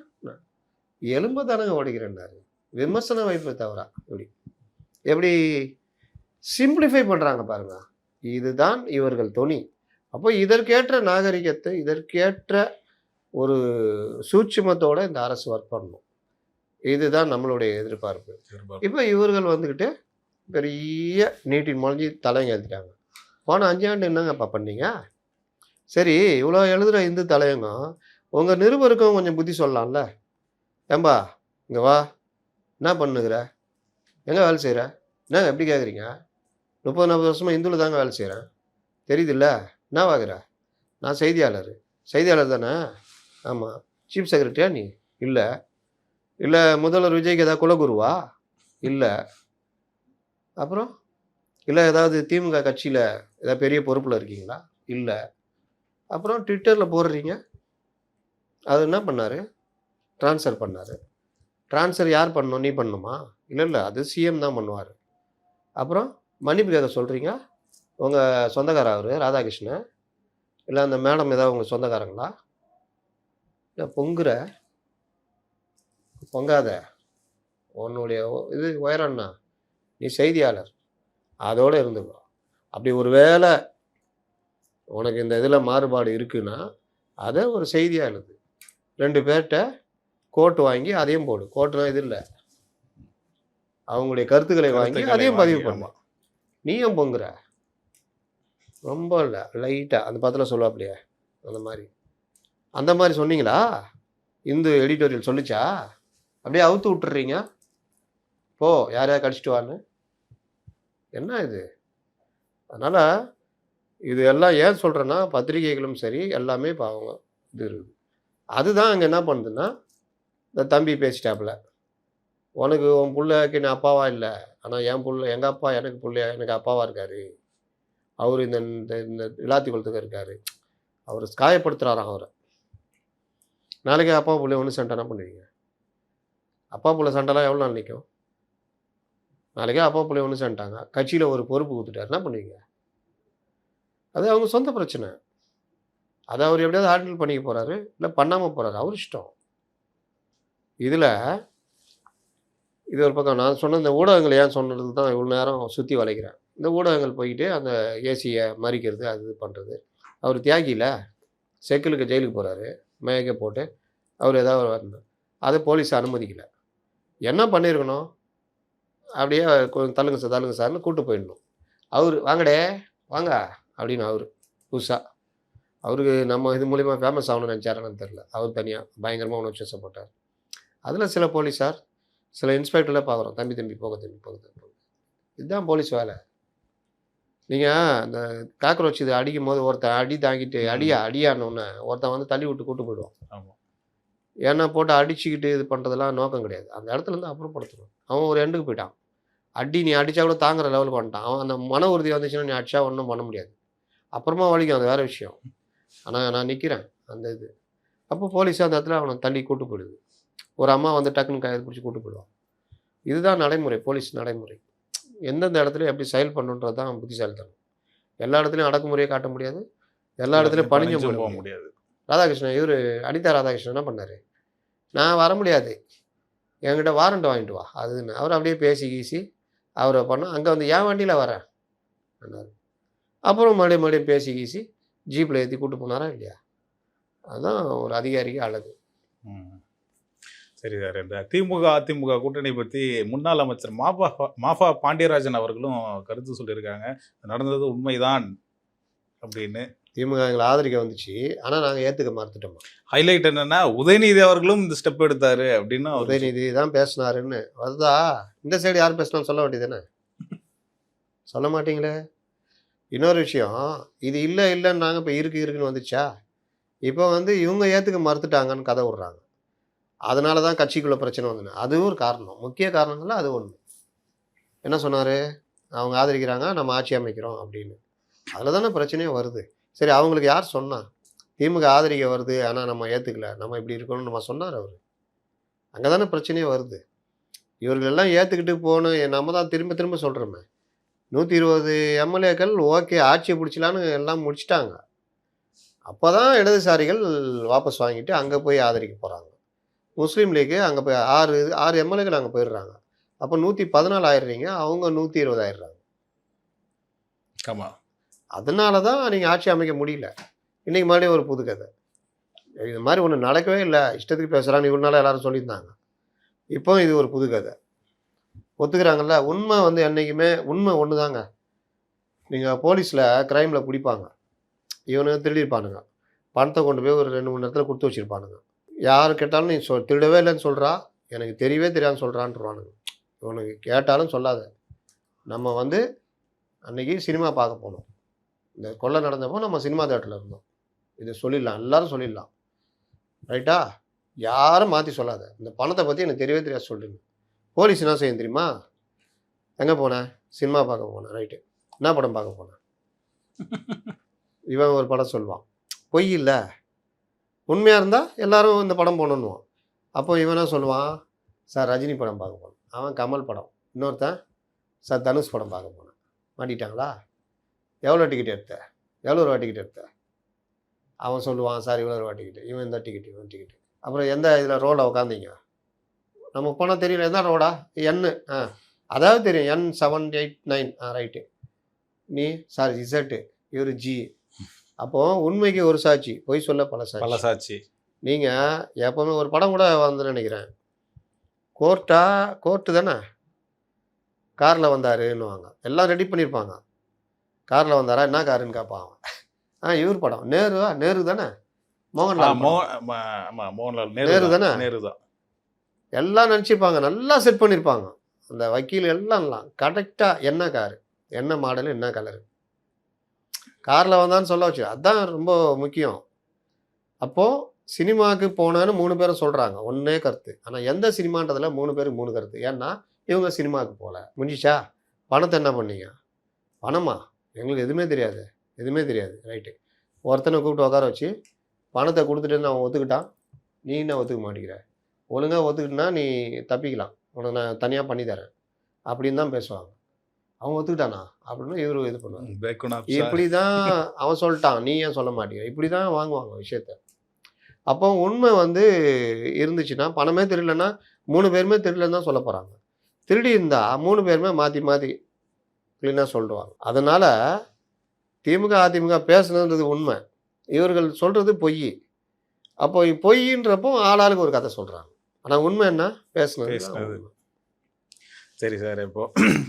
எலும்பை தானுங்க உடைக்கிறேன்டாரு, விமர்சனம் வைப்பது தவறா? எப்படி சிம்பிளிஃபை பண்ணுறாங்க பாருங்க. இதுதான் இவர்கள் தொனி. அப்போ இதற்கேற்ற நாகரிகத்தை, இதற்கேற்ற ஒரு சூட்சுமத்தோட இந்த அரசு ஒர்க் பண்ணணும். இதுதான் நம்மளுடைய எதிர்பார்ப்பு. இப்போ இவர்கள் வந்துக்கிட்டு பெரிய நீட்டின் முளைஞ்சி தலைங்க எழுதிட்டாங்க. போன 5 ஆண்டு என்னங்கப்பா பண்ணீங்க? சரி, இவ்வளோ எழுதுகிற இந்து தலையங்கம் உங்கள் நிருபருக்கும் கொஞ்சம் புத்தி சொல்லலாம்ல. ஏம்பா இங்கே வா, என்ன பண்ணுகிற, எங்கே வேலை செய்கிற, என்ன எப்படி கேட்குறீங்க? 30-40 வருஷமாக இந்துவில் தாங்க வேலை செய்கிறேன், தெரியுதுல்ல, என்ன வாங்குற? நான் செய்தியாளர் தானே? ஆமாம். சீஃப் செக்ரட்டரியா நீ? இல்லை. இல்லை முதல்வர் விஜய்க்கு ஏதாவது குலகுருவா? இல்லை. அப்புறம் இல்லை ஏதாவது திமுக கட்சியில் ஏதாவது பெரிய பொறுப்பில் இருக்கீங்களா? இல்லை. அப்புறம் ட்விட்டரில் போடுறீங்க. அது என்ன பண்ணார்? ட்ரான்ஸ்ஃபர் பண்ணார். ட்ரான்ஸ்ஃபர் யார் பண்ணணும்? நீ பண்ணணுமா? இல்லை, அது சிஎம் தான் பண்ணுவார். அப்புறம் மன்னிப்பு கேட்க சொல்கிறீங்க. உங்கள் சொந்தக்காரர் அவர் ராதாகிருஷ்ணன், இல்லை அந்த மேடம் ஏதாவது உங்கள் சொந்தக்காரங்களா? இல்லை பொங்காத, உன்னுடைய இது உயரம்னா நீ செய்தியாளர், அதோடு இருந்துக்கோ. அப்படி ஒரு வேளை உனக்கு இந்த இதில் மாறுபாடு இருக்குன்னா அதை ஒரு செய்தியாக எழுது. 2 பேர்கிட்ட கோட்டு வாங்கி அதையும் போடு. கோட்டுனா இது இல்லை, அவங்களுடைய கருத்துக்களை வாங்கி அதையும் பதிவு பண்ணுவான். நீயும் பொங்குற, ரொம்ப இல்லை, லைட்டாக அந்த படத்தில் சொல்லுவாப்லையே அந்த மாதிரி சொன்னீங்களா? இந்து எடிட்டோரியல் சொல்லிச்சா? அப்படியே அவுத்து விட்டுறீங்க. போ யாரையா கடிச்சிட்டு வான்னு. என்ன இது? அதனால் இது எல்லாம் ஏன் சொல்கிறேன்னா, பத்திரிகைகளும் சரி எல்லாமே இப்போ அவங்க இது இருக்குது. அதுதான் அங்கே என்ன பண்ணுதுன்னா, இந்த தம்பி பேசிட்டாப்புல, உனக்கு உன் பிள்ளைக்கு நான் அப்பாவா இல்லை, ஆனால் என் பிள்ளை எங்கள் அப்பா எனக்கு பிள்ளையா எனக்கு அப்பாவாக இருக்கார், அவர் இந்த இந்த விளாத்தி குளத்துக்கு இருக்கார், அவர் காயப்படுத்துகிறாராம் அவரை. நாளைக்கு அப்பா பிள்ளை ஒன்று சண்டைனா பண்ணுவீங்க? அப்பா பிள்ளை சண்டைலாம் எவ்வளோ நாள் நிற்கும்? நாளைக்கே அப்பா பிள்ளை ஒன்று சேர்ந்துட்டாங்க. கட்சியில் ஒரு பொறுப்பு குடுத்துட்டாரு. என்ன பண்ணுவீங்க? அது அவங்க சொந்த பிரச்சனை. அத அவர் எப்படியாவது ஹேண்டில் பண்ணிக்க போறாரு. இல்ல பண்ணாம போறாரு. அவர் இஷ்டம். இதுல இது ஒரு பக்கம். நான் சொன்ன இந்த ஊடகங்கள் ஏன் சொன்னதுக்கு தான் இவ்வளோ நேரம் சுத்தி வளைக்கிறேன். இந்த ஊடகங்கள் போயிட்டு அந்த ஏசிய மறிக்கிறது, அது இது பண்றது. அவர் தியாகில்ல. செக்கிலுக்கு ஜெயிலுக்கு போறாரு. மயக்க போட்டு அவர் ஏதாவது வரணும். அத போலீஸ் அனுமதிக்கல. என்ன பண்ணியிருக்கணும்? அப்படியே கொஞ்சம் தள்ளுங்க சார், தள்ளுங்க சார்ன்னு கூட்டு போயிடணும். அவரு "வாங்கடே, வாங்க" அப்படின்னு அவரு புதுசா. அவருக்கு நம்ம இது மூலியமா ஃபேமஸ் ஆகணும்னு நெனச்சாரான்னு தெரியல. அவர் தனியா பயங்கரமா உணர்ச்சி வசப்பட்டார். அதில சில போலீஸார், சில இன்ஸ்பெக்டர்லாம் பார்க்குறோம். "தம்பி, தம்பி போங்க தம்பி, போங்க தம்பி, போங்க." இதுதான் போலீஸ் வேல. நீங்க அந்த காக்ரோச் இத அடிக்கும்போது ஒருத்தன் அடி தாங்கிட்டு ம். அடியா, அடியான்னோன்னே ஒருத்தன் வந்து தள்ளி விட்டு கூட்டு போயிடுவான். ஆமா. ஏன்னா போட்டு அடிச்சுக்கிட்டு இது பண்றதெல்லாம் நோக்கம் கிடையாது. அந்த இடத்துலருந்து அப்புறப்படுத்தணும். அவன் ஒரு எண்டுக்கு போயிட்டான். அடி நீ அடிச்சா கூட தாங்குற லெவலுக்கு வந்துட்டான். அவன் அந்த மன உறுதி வந்துச்சுன்னா நீ அடிச்சா ஒண்ணும் பண்ண முடியாது. அப்புறமா வலிக்கும். அது வேற விஷயம். ஆனா நான் நிக்கிறேன். அந்த இது. அப்போ போலீஸ் அந்த இடத்துல அவன தள்ளி கூட்டு போயிடுது. ஒரு அம்மா வந்து டக்குன்னு கைய புடிச்சு கூட்டு போயிடுவாங்க. இதுதான் நடைமுறை. போலீஸ் நடைமுறை. எந்தெந்த இடத்துல எப்படி செயல் பண்ணணுன்றது தான் புத்திசாலித்தனம். எல்லா இடத்துலயும் அடக்குமுறைய காட்ட முடியாது. எல்லா எல்லா இடத்துலயும் இடத்துலயும் பணிஞ்சும் பணிஞ்சும் போயிட போ முடியாது. முடியாது. ராதாகிருஷ்ணன் அனிதா ராதாகிருஷ்ணன் என்ன பண்ணாரு? "நான் வர முடியாது. என்கிட்ட வாரண்ட் வாங்கிட்டு வா" அதுன்னு. அவரு அப்படியே பேசி கீசி அவர பண்ணா, அங்க வந்து "என் வண்டியில வரேன்" அப்டின்னாரு. அப்புறம் மறுபடியும் பேசி கீசி ஜீப்ல ஏத்தி கூட்டு போனாரா இல்லையா? அதான் ஒரு அதிகாரிக்கு அழகு. ம். சரி சார். இந்த திமுக, அதிமுக கூட்டணி பத்தி முன்னாள் அமைச்சர் மாஃபா பாண்டியராஜன் அவர்களும் கருத்து சொல்லியிருக்காங்க. நடந்தது உண்மைதான் அப்படின்னு. திமுக எங்கள ஆதரிக்க வந்துச்சு. ஆனா நாங்க ஏத்துக்க மறுத்துட்டோமா. ஹைலைட் என்னன்னா, உதயநிதி அவர்களும் இந்த ஸ்டெப் எடுத்தாரு அப்படின்னு அவரு உதயநிதி தான் பேசினாருன்னு. வருதா? இந்த சைடு யார் பேசினாலும் சொல்ல வேண்டியது தானே? சொல்ல மாட்டீங்களே! இன்னொரு விஷயம், இது இல்ல இல்லன்னாங்க. இப்ப இருக்கு இருக்குன்னு வந்துச்சா? இப்ப வந்து இவங்க ஏத்துக்க மறுத்துட்டாங்கன்னு கத விடுறாங்க. அதனால தான் கட்சிக்குள்ள பிரச்சனை வந்தது. அதுவும் ஒரு காரணம். முக்கிய காரணங்கள்ல அது ஒண்ணு. என்ன சொன்னாரு? அவங்க ஆதரிக்கிறாங்க, நம்ம ஆட்சி அமைக்கிறோம் அப்படின்னு. அதுல தானே பிரச்சனையே வருது. சரி அவங்களுக்கு யார் சொன்னா? திமுக ஆதரிக்க வருது. ஆனா நம்ம ஏத்துக்கல. நம்ம இப்படி இருக்கணும்னு நம்ம சொன்னாரு அவரு. அங்க தானே பிரச்சனையே வருது. இவர்கள் எல்லாம் ஏத்துக்கிட்டு போன நம்ம தான் திரும்ப திரும்ப சொல்றோமே. 120 எம்எல்ஏக்கள் ஓகே ஆட்சிய புடிச்சலான்னு எல்லாம் முடிச்சுட்டாங்க. அப்பதான் இடதுசாரிகள் வாபஸ் வாங்கிட்டு அங்க போய் ஆதரிக்க போறாங்க. முஸ்லீம் லீக் அங்க போய் 6 எம்எல்ஏக்கள் அங்க போயிடுறாங்க. அப்ப 114 ஆயிடுறீங்க. அவங்க 120 ஆயிடுறாங்க. ஆமா. அதனால தான் நீங்க ஆட்சி அமைக்க முடியல. இன்னைக்கு மறுபடியும் ஒரு புது கதை. இது மாரி ஒண்ணு நடக்கவே இல்ல. இஷ்டத்துக்கு பேசுறான்னு இவ்வளவு நாளா எல்லாரும் சொல்லியிருந்தாங்க. இப்போ இது ஒரு புது கதை. ஒத்துக்கிறாங்கல்ல. உண்மை வந்து என்னைக்குமே உண்மை ஒண்ணுதாங்க. நீங்க போலீஸ்ல கிரைம்ல புடிப்பாங்க. இவனுங்க திருடியிருப்பானுங்க. பணத்த கொண்டு போய் ஒரு 2, 3 இடத்துல குடுத்து வச்சிருப்பானுங்க. யாரு கேட்டாலும் நீ திருடவே இல்லன்னு சொல்றா. எனக்கு தெரியவே தெரியாதுன்னு சொல்றான்ருவானுங்க. இவனுங்க கேட்டாலும் சொல்லாத. நம்ம வந்து அன்னைக்கு சினிமா பார்க்க போனோம். இந்த கொலை நடந்தப்போ நம்ம சினிமா தியேட்டர்ல இருந்தோம். இத சொல்லிடலாம். எல்லாரும் சொல்லிடலாம். ரைட்டா? யாரும் மாத்தி சொல்லாத. இந்த பணத்த பத்தி எனக்கு தெரியவே தெரியாது சொல்லிடுங்க. போலீஸ் என்ன செய்யும் தெரியுமா? எங்க போன? சினிமா பார்க்க போனேன். ரைட்டு. என்ன படம் பார்க்க போன? இவன் ஒரு படம் சொல்வான். பொய் இல்ல. உண்மையா இருந்தா எல்லாரும் இந்த படம் போணுன்னுவான். அப்போ இவன் என்ன சொல்லுவான்? சார் ரஜினி படம் பார்க்க போனேன். அவன் கமல் படம். இன்னொருத்தன் சார் தனுஷ் படம் பார்க்க போனேன். மாட்டிட்டாங்களா? எவ்வளோ டிக்கெட் எடுத்த? எவ்வளோ ரூபா டிக்கெட் எடுத்த? அவன் சொல்லுவான் சார் இவ்வளோ ரூபா டிக்கெட். இவன் இந்த டிக்கெட், இவன் டிக்கெட். அப்புறம் எந்த இதில ரோல உட்காந்தீங்க? நமக்கு போனா தெரியல. எந்த ரோடா? என்னு. அதாவது தெரியும். N789 right. நீ சார் இசட்டு. இவரு ஜி. அப்போ உண்மைக்கு ஒரு சாட்சி. பொய் சொல்ல பல சாட்சி. பல சாட்சி. நீங்க எப்பவுமே ஒரு படம் கூட வந்து நினைக்கிறேன். கோர்ட்டு தானே? கார்ல வந்தாருன்னுவாங்க. எல்லாம் ரெடி பண்ணியிருப்பாங்க. கார்ல வந்தாரா? என்ன காருன்னு கேட்பான் அவன். இவர் படம். நேருவா? நேரு தானே? மோகன்லால் மோ படம். ம ஆமா மோகன்லால் நேரு தானே? நேரு தான். எல்லாம் நடிச்சிருப்பாங்க. நல்லா செட் பண்ணியிருப்பாங்க. அந்த வக்கீல் எல்லாம் கரெக்ட்டா என்ன காரு? என்ன மாடலு? என்ன கலரு? கார்ல வந்தான்னு சொல்ல வச்சு. அதான் ரொம்ப முக்கியம். அப்போ சினிமாக்கு போனேன்னு 3 பேரும் சொல்றாங்க. ஒண்ணே கருத்து. ஆனா எந்த சினிமான்றதுல 3 பேருக்கு 3 கருத்து. ஏன்னா, இவங்க சினிமாக்கு போல. முடிஞ்சுச்சா? பணத்த என்ன பண்ணீங்க? பணமா? எங்களுக்கு எதுவுமே தெரியாது. எதுவுமே தெரியாது. ரைட்டு. ஒருத்தன கூப்பிட்டு உட்கார வச்சு, பணத்த குடுத்துட்டேன்னு அவன் ஒத்துக்கிட்டான். நீ என்ன ஒத்துக்க மாட்டேங்கிற? ஒழுங்கா ஒத்துக்கிட்டனா நீ தப்பிக்கலாம். உனக்கு நான் தனியா பண்ணி தரேன். அப்படின்னு தான் பேசுவாங்க. அவன் ஒத்துக்கிட்டானா அப்படின்னு இவரு இது பண்ணுவார். பேக்குனா இப்படி தான் அவன் சொல்லிட்டான், நீ ஏன் சொல்ல மாட்டேங்கிற? இப்படி தான் வாங்குவாங்க விஷயத்த. அப்போ உண்மை வந்து இருந்துச்சுன்னா, பணமே திருடலன்னா 3 பேருமே திருடலன்னு தான் சொல்லப் போறாங்க. திருடி இருந்தா 3 பேருமே மாத்தி மாத்தி கிளீனா சொல்லிடுவாங்க. அதனால திமுக, அதிமுக பேசுனதுன்றது உண்மை. இவர்கள் சொல்றது பொய்யி. அப்போ பொய்யின்றப்போ ஆளாளுக்கு ஒரு கதை சொல்றாங்க. ஆனா உண்மை என்ன? பேசுனது தான் பேசுனது. உண்மை. சரி சார். இப்போ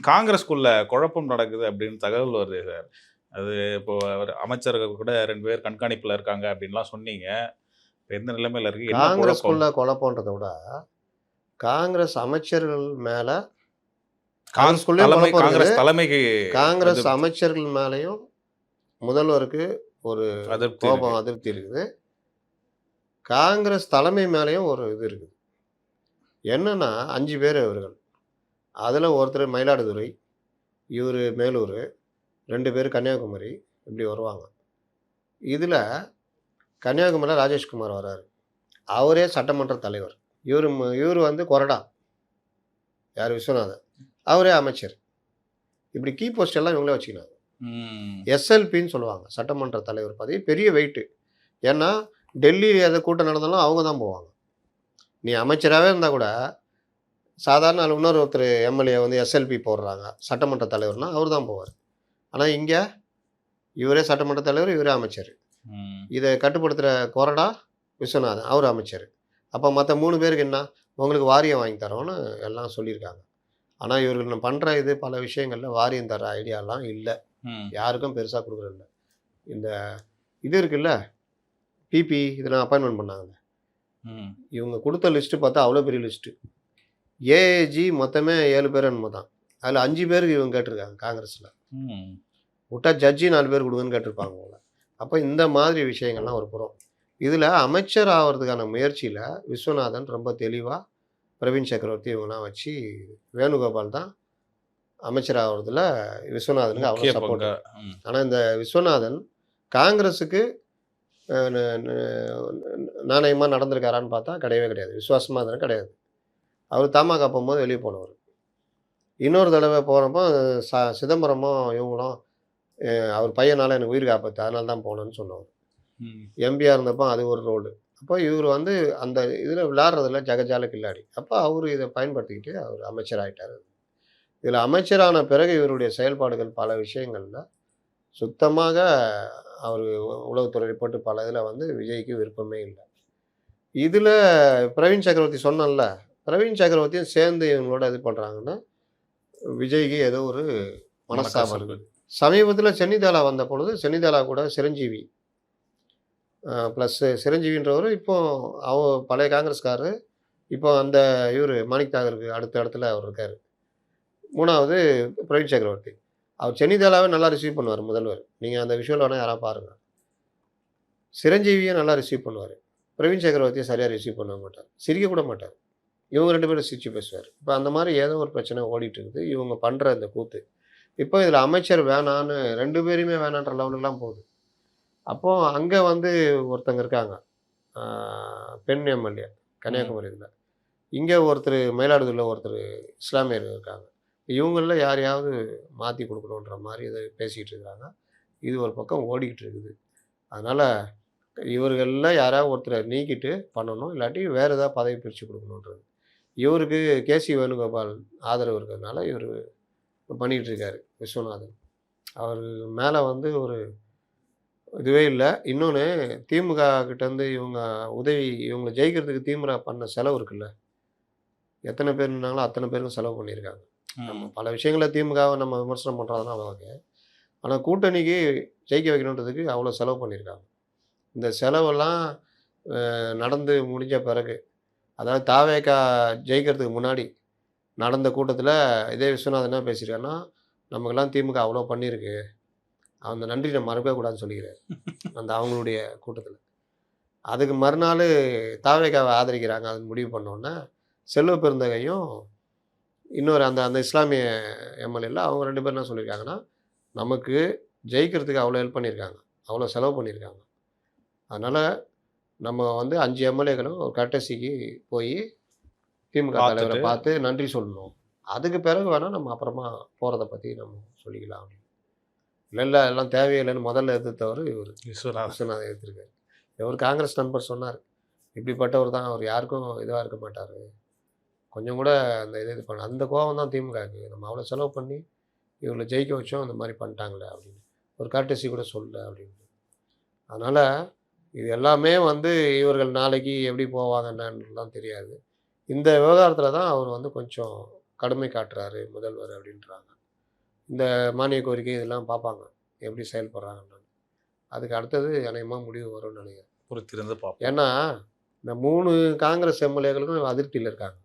காங்கிரஸ்குள்ள குழப்பம் நடக்குது அப்படின்னு தகவல் வருது சார். அது இப்போ அமைச்சர்கள் கூட 2 பேர் கண்காணிப்புல இருக்காங்க அப்படின்லாம் சொன்னீங்க. இப்ப எந்த நிலைமையில இருக்கு? என்ன குழப்பம்? காங்கிரஸ்குள்ள குழப்பம்ன்றத விட, காங்கிரஸ் அமைச்சர்கள் மேல காங்கிரஸ்குள்ளேயும் குழப்பம் இருக்குது. காங்கிரஸ் தலைமைக்கு காங்கிரஸ் அதிருப்தி அமைச்சர்கள் மேலயும் முதல்வருக்கு ஒரு அதிருப்தி இருக்கு. கோபம், அதிருப்தி இருக்குது. காங்கிரஸ் தலைமை மேலயும் ஒரு இது இருக்குது. என்னன்னா 5 பேர் இவர்கள். அதுல ஒருத்தர் மயிலாடுதுறை, இவரு மேலூரு, 2 பேர் கன்னியாகுமரி இப்படி வருவாங்க. இதுல கன்னியாகுமரியில ராஜேஷ்குமார் வராரு. அவரே சட்டமன்ற தலைவர். இவரு வந்து கொறடா. யாரு? விஸ்வநாதன். அவரே அமைச்சர். இப்படி கீ போஸ்ட் எல்லாம் இவங்களே வச்சுக்கினாங்க. ம். எஸ்எல்பின்னு சொல்லுவாங்க. சட்டமன்ற தலைவர் பதவி பெரிய வெயிட்டு. ஏன்னா, டெல்லியில எந்த கூட்டம் நடந்தாலும் அவங்க தான் போவாங்க. நீ அமைச்சராவே இருந்தா கூட, சாதாரண ஆள் இன்னொரு ஒருத்தர் எம்எல்ஏ வந்து எஸ்எல்பி போடுறாங்க. சட்டமன்ற தலைவர்னா அவர் தான் போவாரு. ஆனா இங்க இவரே சட்டமன்ற தலைவர், இவரே அமைச்சர். ம். இத கட்டுப்படுத்துற கொறடா விஸ்வநாதன். அவரு அமைச்சர். அப்ப மத்த 3 பேருக்கு என்ன? உங்களுக்கு வாரியம் வாங்கி தரோம்னு எல்லாம் சொல்லியிருக்காங்க. ஆனா இவர்கள் பண்ற இது பல விஷயங்கள்ல வாரியம் தர ஐடியாலாம் இல்ல. ம். யாருக்கும் பெருசா குடுக்குறதில்ல. இந்த இது இருக்குல்ல, பிபி இதெல்லாம் அப்பாயின்ட்மென்ட் பண்ணாங்கல்ல. ம். இவங்க குடுத்த லிஸ்ட் பார்த்தா அவ்வளோ பெரிய லிஸ்ட். ஏஏஜி மொத்தமே 7 பேர் என்னமோ தான். அதுல 5 பேருக்கு இவங்க கேட்டிருக்காங்க காங்கிரஸ்ல. ம். விட்டா ஜட்ஜி 4 பேர் குடுங்கன்னு கேட்டிருப்பாங்க போல. அப்ப இந்த மாதிரி விஷயங்கள்லாம் ஒரு புறம். இதுல அமைச்சர் ஆவறதுக்கான முயற்சியில விஸ்வநாதன் ரொம்ப தெளிவா பிரவீன் சக்கரவர்த்தி இவங்கலாம் வச்சு வேணுகோபால் தான் அமைச்சர் ஆவறதுல விஸ்வநாதனுக்கு அவ்வளோ முக்கிய சப்போர்ட். பங்கா. ம். ஆனா இந்த விஸ்வநாதன் காங்கிரஸுக்கு அ ந ந நாணயமா நடந்திருக்காரான்னு பார்த்தா கிடையவே கிடையாது. விசுவாசமா இருந்தா கிடையாது. அவரு தமாகா போம்போது வெளிய போனவரு. இன்னொரு தடவ போனப்போ சிதம்பரமும் இவங்களும் அவர் பையனால எனக்கு உயிர் காப்பாத்து. அதனால தான் போனேன்னு சொன்னவரு. ம். எம்பியா இருந்தப்போ அது ஒரு ரோலு. அப்போ இவரு வந்து அந்த இதுல விளையாடுறதுல ஜகஜால கில்லாடி. அப்ப அவரு இத பயன்படுத்திக்கிட்டு அவரு அமைச்சர் ஆயிட்டாரு. இதுல அமைச்சரான பிறகு இவருடைய செயல்பாடுகள் பல விஷயங்கள்ல சுத்தமாக அவரு உளவுத்துறை ரிப்போர்ட் பல இதுல வந்து விஜய்க்கு விருப்பமே இல்ல. இதுல பிரவீன் சக்கரவர்த்தி சொன்னேன்ல, பிரவீன் சக்கரவர்த்தியும் சேர்ந்து இவங்களோட இது பண்றாங்கன்னா, விஜய்க்கு ஏதோ ஒரு மனஸ்தாபம் மனக்கசப்பு. இருக்குது. சமீபத்தில சென்னிதாலா வந்த பொழுது, சென்னிதாலா கூட சிரஞ்சீவி ப்ளஸ் சிரஞ்சீவின்றவரு இப்போ பழைய காங்கிரஸ்காரரு. இப்போ அந்த இவரு மாணிக் தாகூருக்கு அடுத்த இடத்துல அவர் இருக்காரு. 3வது பிரவீன் சக்கரவர்த்தி. அவர் சென்னிதாலாவே நல்லா ரிசீவ் பண்ணுவாரு முதல்வர். நீங்க அந்த விஷுவல் வேணா யாராவது பாருங்க. சிரஞ்சீவிய நல்லா ரிசீவ் பண்ணுவாரு. பிரவீன் சக்கரவர்த்திய சரியா ரிசீவ் பண்ண மாட்டார். சிரிக்க கூட மாட்டார். இவங்க 2 பேரும் சிரிச்சு பேசுவாரு. இப்ப அந்த மாரி ஏதோ ஒரு பிரச்சனை ஓடிட்டு இருக்குது. இவங்க பண்ற இந்த கூத்து. இப்போ இதுல அமைச்சர் வேணான்னு 2 பேரையுமே வேணான்ற லெவலுக்குலாம் போகுது. அப்போ அங்க வந்து ஒருத்தங்க இருக்காங்க. ஆ பெண் எம்எல்ஏ ம். கன்னியாகுமரி இதுல. இங்க ஒருத்தர் மயிலாடுதுறையில ஒருத்தர் இஸ்லாமியர் இருக்காங்க. இவங்கள்ல யாரையாவது மாத்தி குடுக்கணுன்ற மாரி இத பேசிட்டு இருக்காங்க. இது ஒரு பக்கம் ஓடிக்கிட்டு இருக்குது. அதனால இவர்கள்ல யாராவது ஒருத்தர நீக்கிட்டு பண்ணணும். இல்லாட்டி வேற ஏதாவது பதவி பிரிச்சு குடுக்கணுன்றது. இவருக்கு கேசி வேணுகோபால் ஆதரவு இருக்கிறதுனால இவரு பண்ணிட்டு இருக்காரு விஸ்வநாதன். அவரு மேல வந்து ஒரு இதுவே இல்ல. இன்னொன்னு திமுக கிட்டேருந்து இவங்க இவங்கள ஜெயிக்கிறதுக்கு திமுக பண்ண செலவு இருக்குல்ல. எத்தன பேர் நின்னாங்களோ அத்தன பேருக்கும் செலவு பண்ணியிருக்காங்க. நம்ம ம். பல விஷயங்கள திமுகவ நம்ம விமர்சனம் பண்றதெல்லாம் ஓகே. ஆனா கூட்டணிக்கு ஜெயிக்க வைக்கணுன்றதுக்கு அவ்வளோ செலவு பண்ணியிருக்காங்க. இந்த செலவெல்லாம் நடந்து முடிஞ்ச பிறகு, அதாவது தாவேகா ஜெயிக்கிறதுக்கு முன்னாடி நடந்த கூட்டத்தில இதே விஸ்வநாதன் என்ன பேசியிருக்காருன்னா, நமக்கெல்லாம் திமுக அவ்வளோ பண்ணியிருக்கு. அந்த நன்றி நம்ம மறக்கவே கூடாதுன்னு சொல்லிக்கிறாரு. அந்த அவங்களுடைய கூட்டத்தில. அதுக்கு மறுநாளு தாவேகாவ ஆதரிக்கிறாங்க. அதுன்னு முடிவு பண்ணோன்னே, செல்வ பெருந்தகையும் இன்னொரு அந்த அந்த இஸ்லாமிய எம்எல்ஏல அவங்க 2 பேரும் என்ன சொல்லியிருக்காங்கன்னா, நமக்கு ஜெயிக்கிறதுக்கு அவ்வளோ ஹெல்ப் பண்ணியிருக்காங்க. அவ்வளோ செலவு பண்ணியிருக்காங்க. அதனால நம்ம வந்து 5 எம்எல்ஏக்களும் ஒரு கர்ட்டஸிக்கு போயி திமுக தலைவர பார்த்துட்டு பார்த்து நன்றி சொல்லணும். அதுக்கு பிறகு வேணால் நம்ம அப்புறமா போகிறத பற்றி நம்ம சொல்லிக்கலாம் அப்படின்னு. இல்லை எல்லாம் தேவையில்லைன்னு முதல்ல எதிர்த்தவர் இவர் விஸ்வநாதன். விஸ்வநாதன் எதிர்த்திருக்காரு. ஒரு காங்கிரஸ் நண்பர் சொன்னார், இப்படிப்பட்டவர் தான் அவர், யாருக்கும் இதுவாக இருக்க மாட்டார், கொஞ்சம் கூட அந்த இது பண்ண அந்த கோபம் தான் திமுகவுக்கு, நம்ம அவ்வளோ செலவு பண்ணி இவங்களை ஜெயிக்க வச்சோம், இந்த மாதிரி பண்ணிட்டாங்களே அப்படின்னு ஒரு கர்டசி கூட சொல்லல அப்படின்னு. அதனால் இது எல்லாமே வந்து இவர்கள் நாளைக்கு எப்படி போவாங்க என்னன்னுலாம் தெரியாது. இந்த விவகாரத்தில் தான் அவர் வந்து கொஞ்சம் கடுமை காட்டுறாரு முதல்வர் அப்படின்றாங்க. இந்த மானிய கோரிக்கை இதெல்லாம் பார்ப்பாங்க எப்படி செயல்படுறாங்கன்னு. அதுக்கு அடுத்தது அநேகமாக முடிவு வரும்னு நினைக்கிறேன். பொறுத்திருந்து பார்ப்போம். ஏன்னா இந்த 3 காங்கிரஸ் எம்எல்ஏக்களுக்கும் அதிருப்தியில் இருக்காங்க.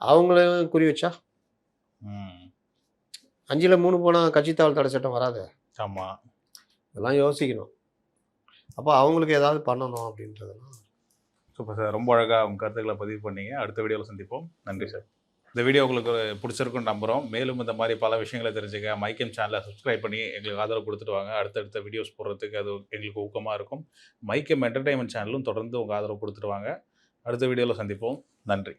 அவங்களையும் குறி வச்சா ம். 5ல் 3 போனால் கட்சித்தாவல் தடை சட்டம் வராது. ஆமாம். இதெல்லாம் யோசிக்கணும். அப்போ அவங்களுக்கு ஏதாவது பண்ணணும் அப்படின்றதெல்லாம். Super sir. ரொம்ப அழகாக உங்கள் கருத்துக்களை பதிவு பண்ணீங்க. அடுத்த வீடியோவில் சந்திப்போம். நன்றி சார். இந்த வீடியோ உங்களுக்கு பிடிச்சிருக்குன்னு நம்புகிறோம். மேலும் இந்த மாதிரி பல விஷயங்களை தெரிஞ்சுக்க மைக்கம் சேனலை சப்ஸ்கிரைப் பண்ணி எங்களுக்கு ஆதரவு கொடுத்துட்டு வாங்க. அடுத்தடுத்த வீடியோஸ் போடுறதுக்கு அது எங்களுக்கு ஊக்கமாக இருக்கும். மைக்கம் என்டர்டெயின்மெண்ட் சேனலும் தொடர்ந்து உங்கள் ஆதரவு கொடுத்துட்டு வாங்க. அடுத்த வீடியோவில் சந்திப்போம். நன்றி.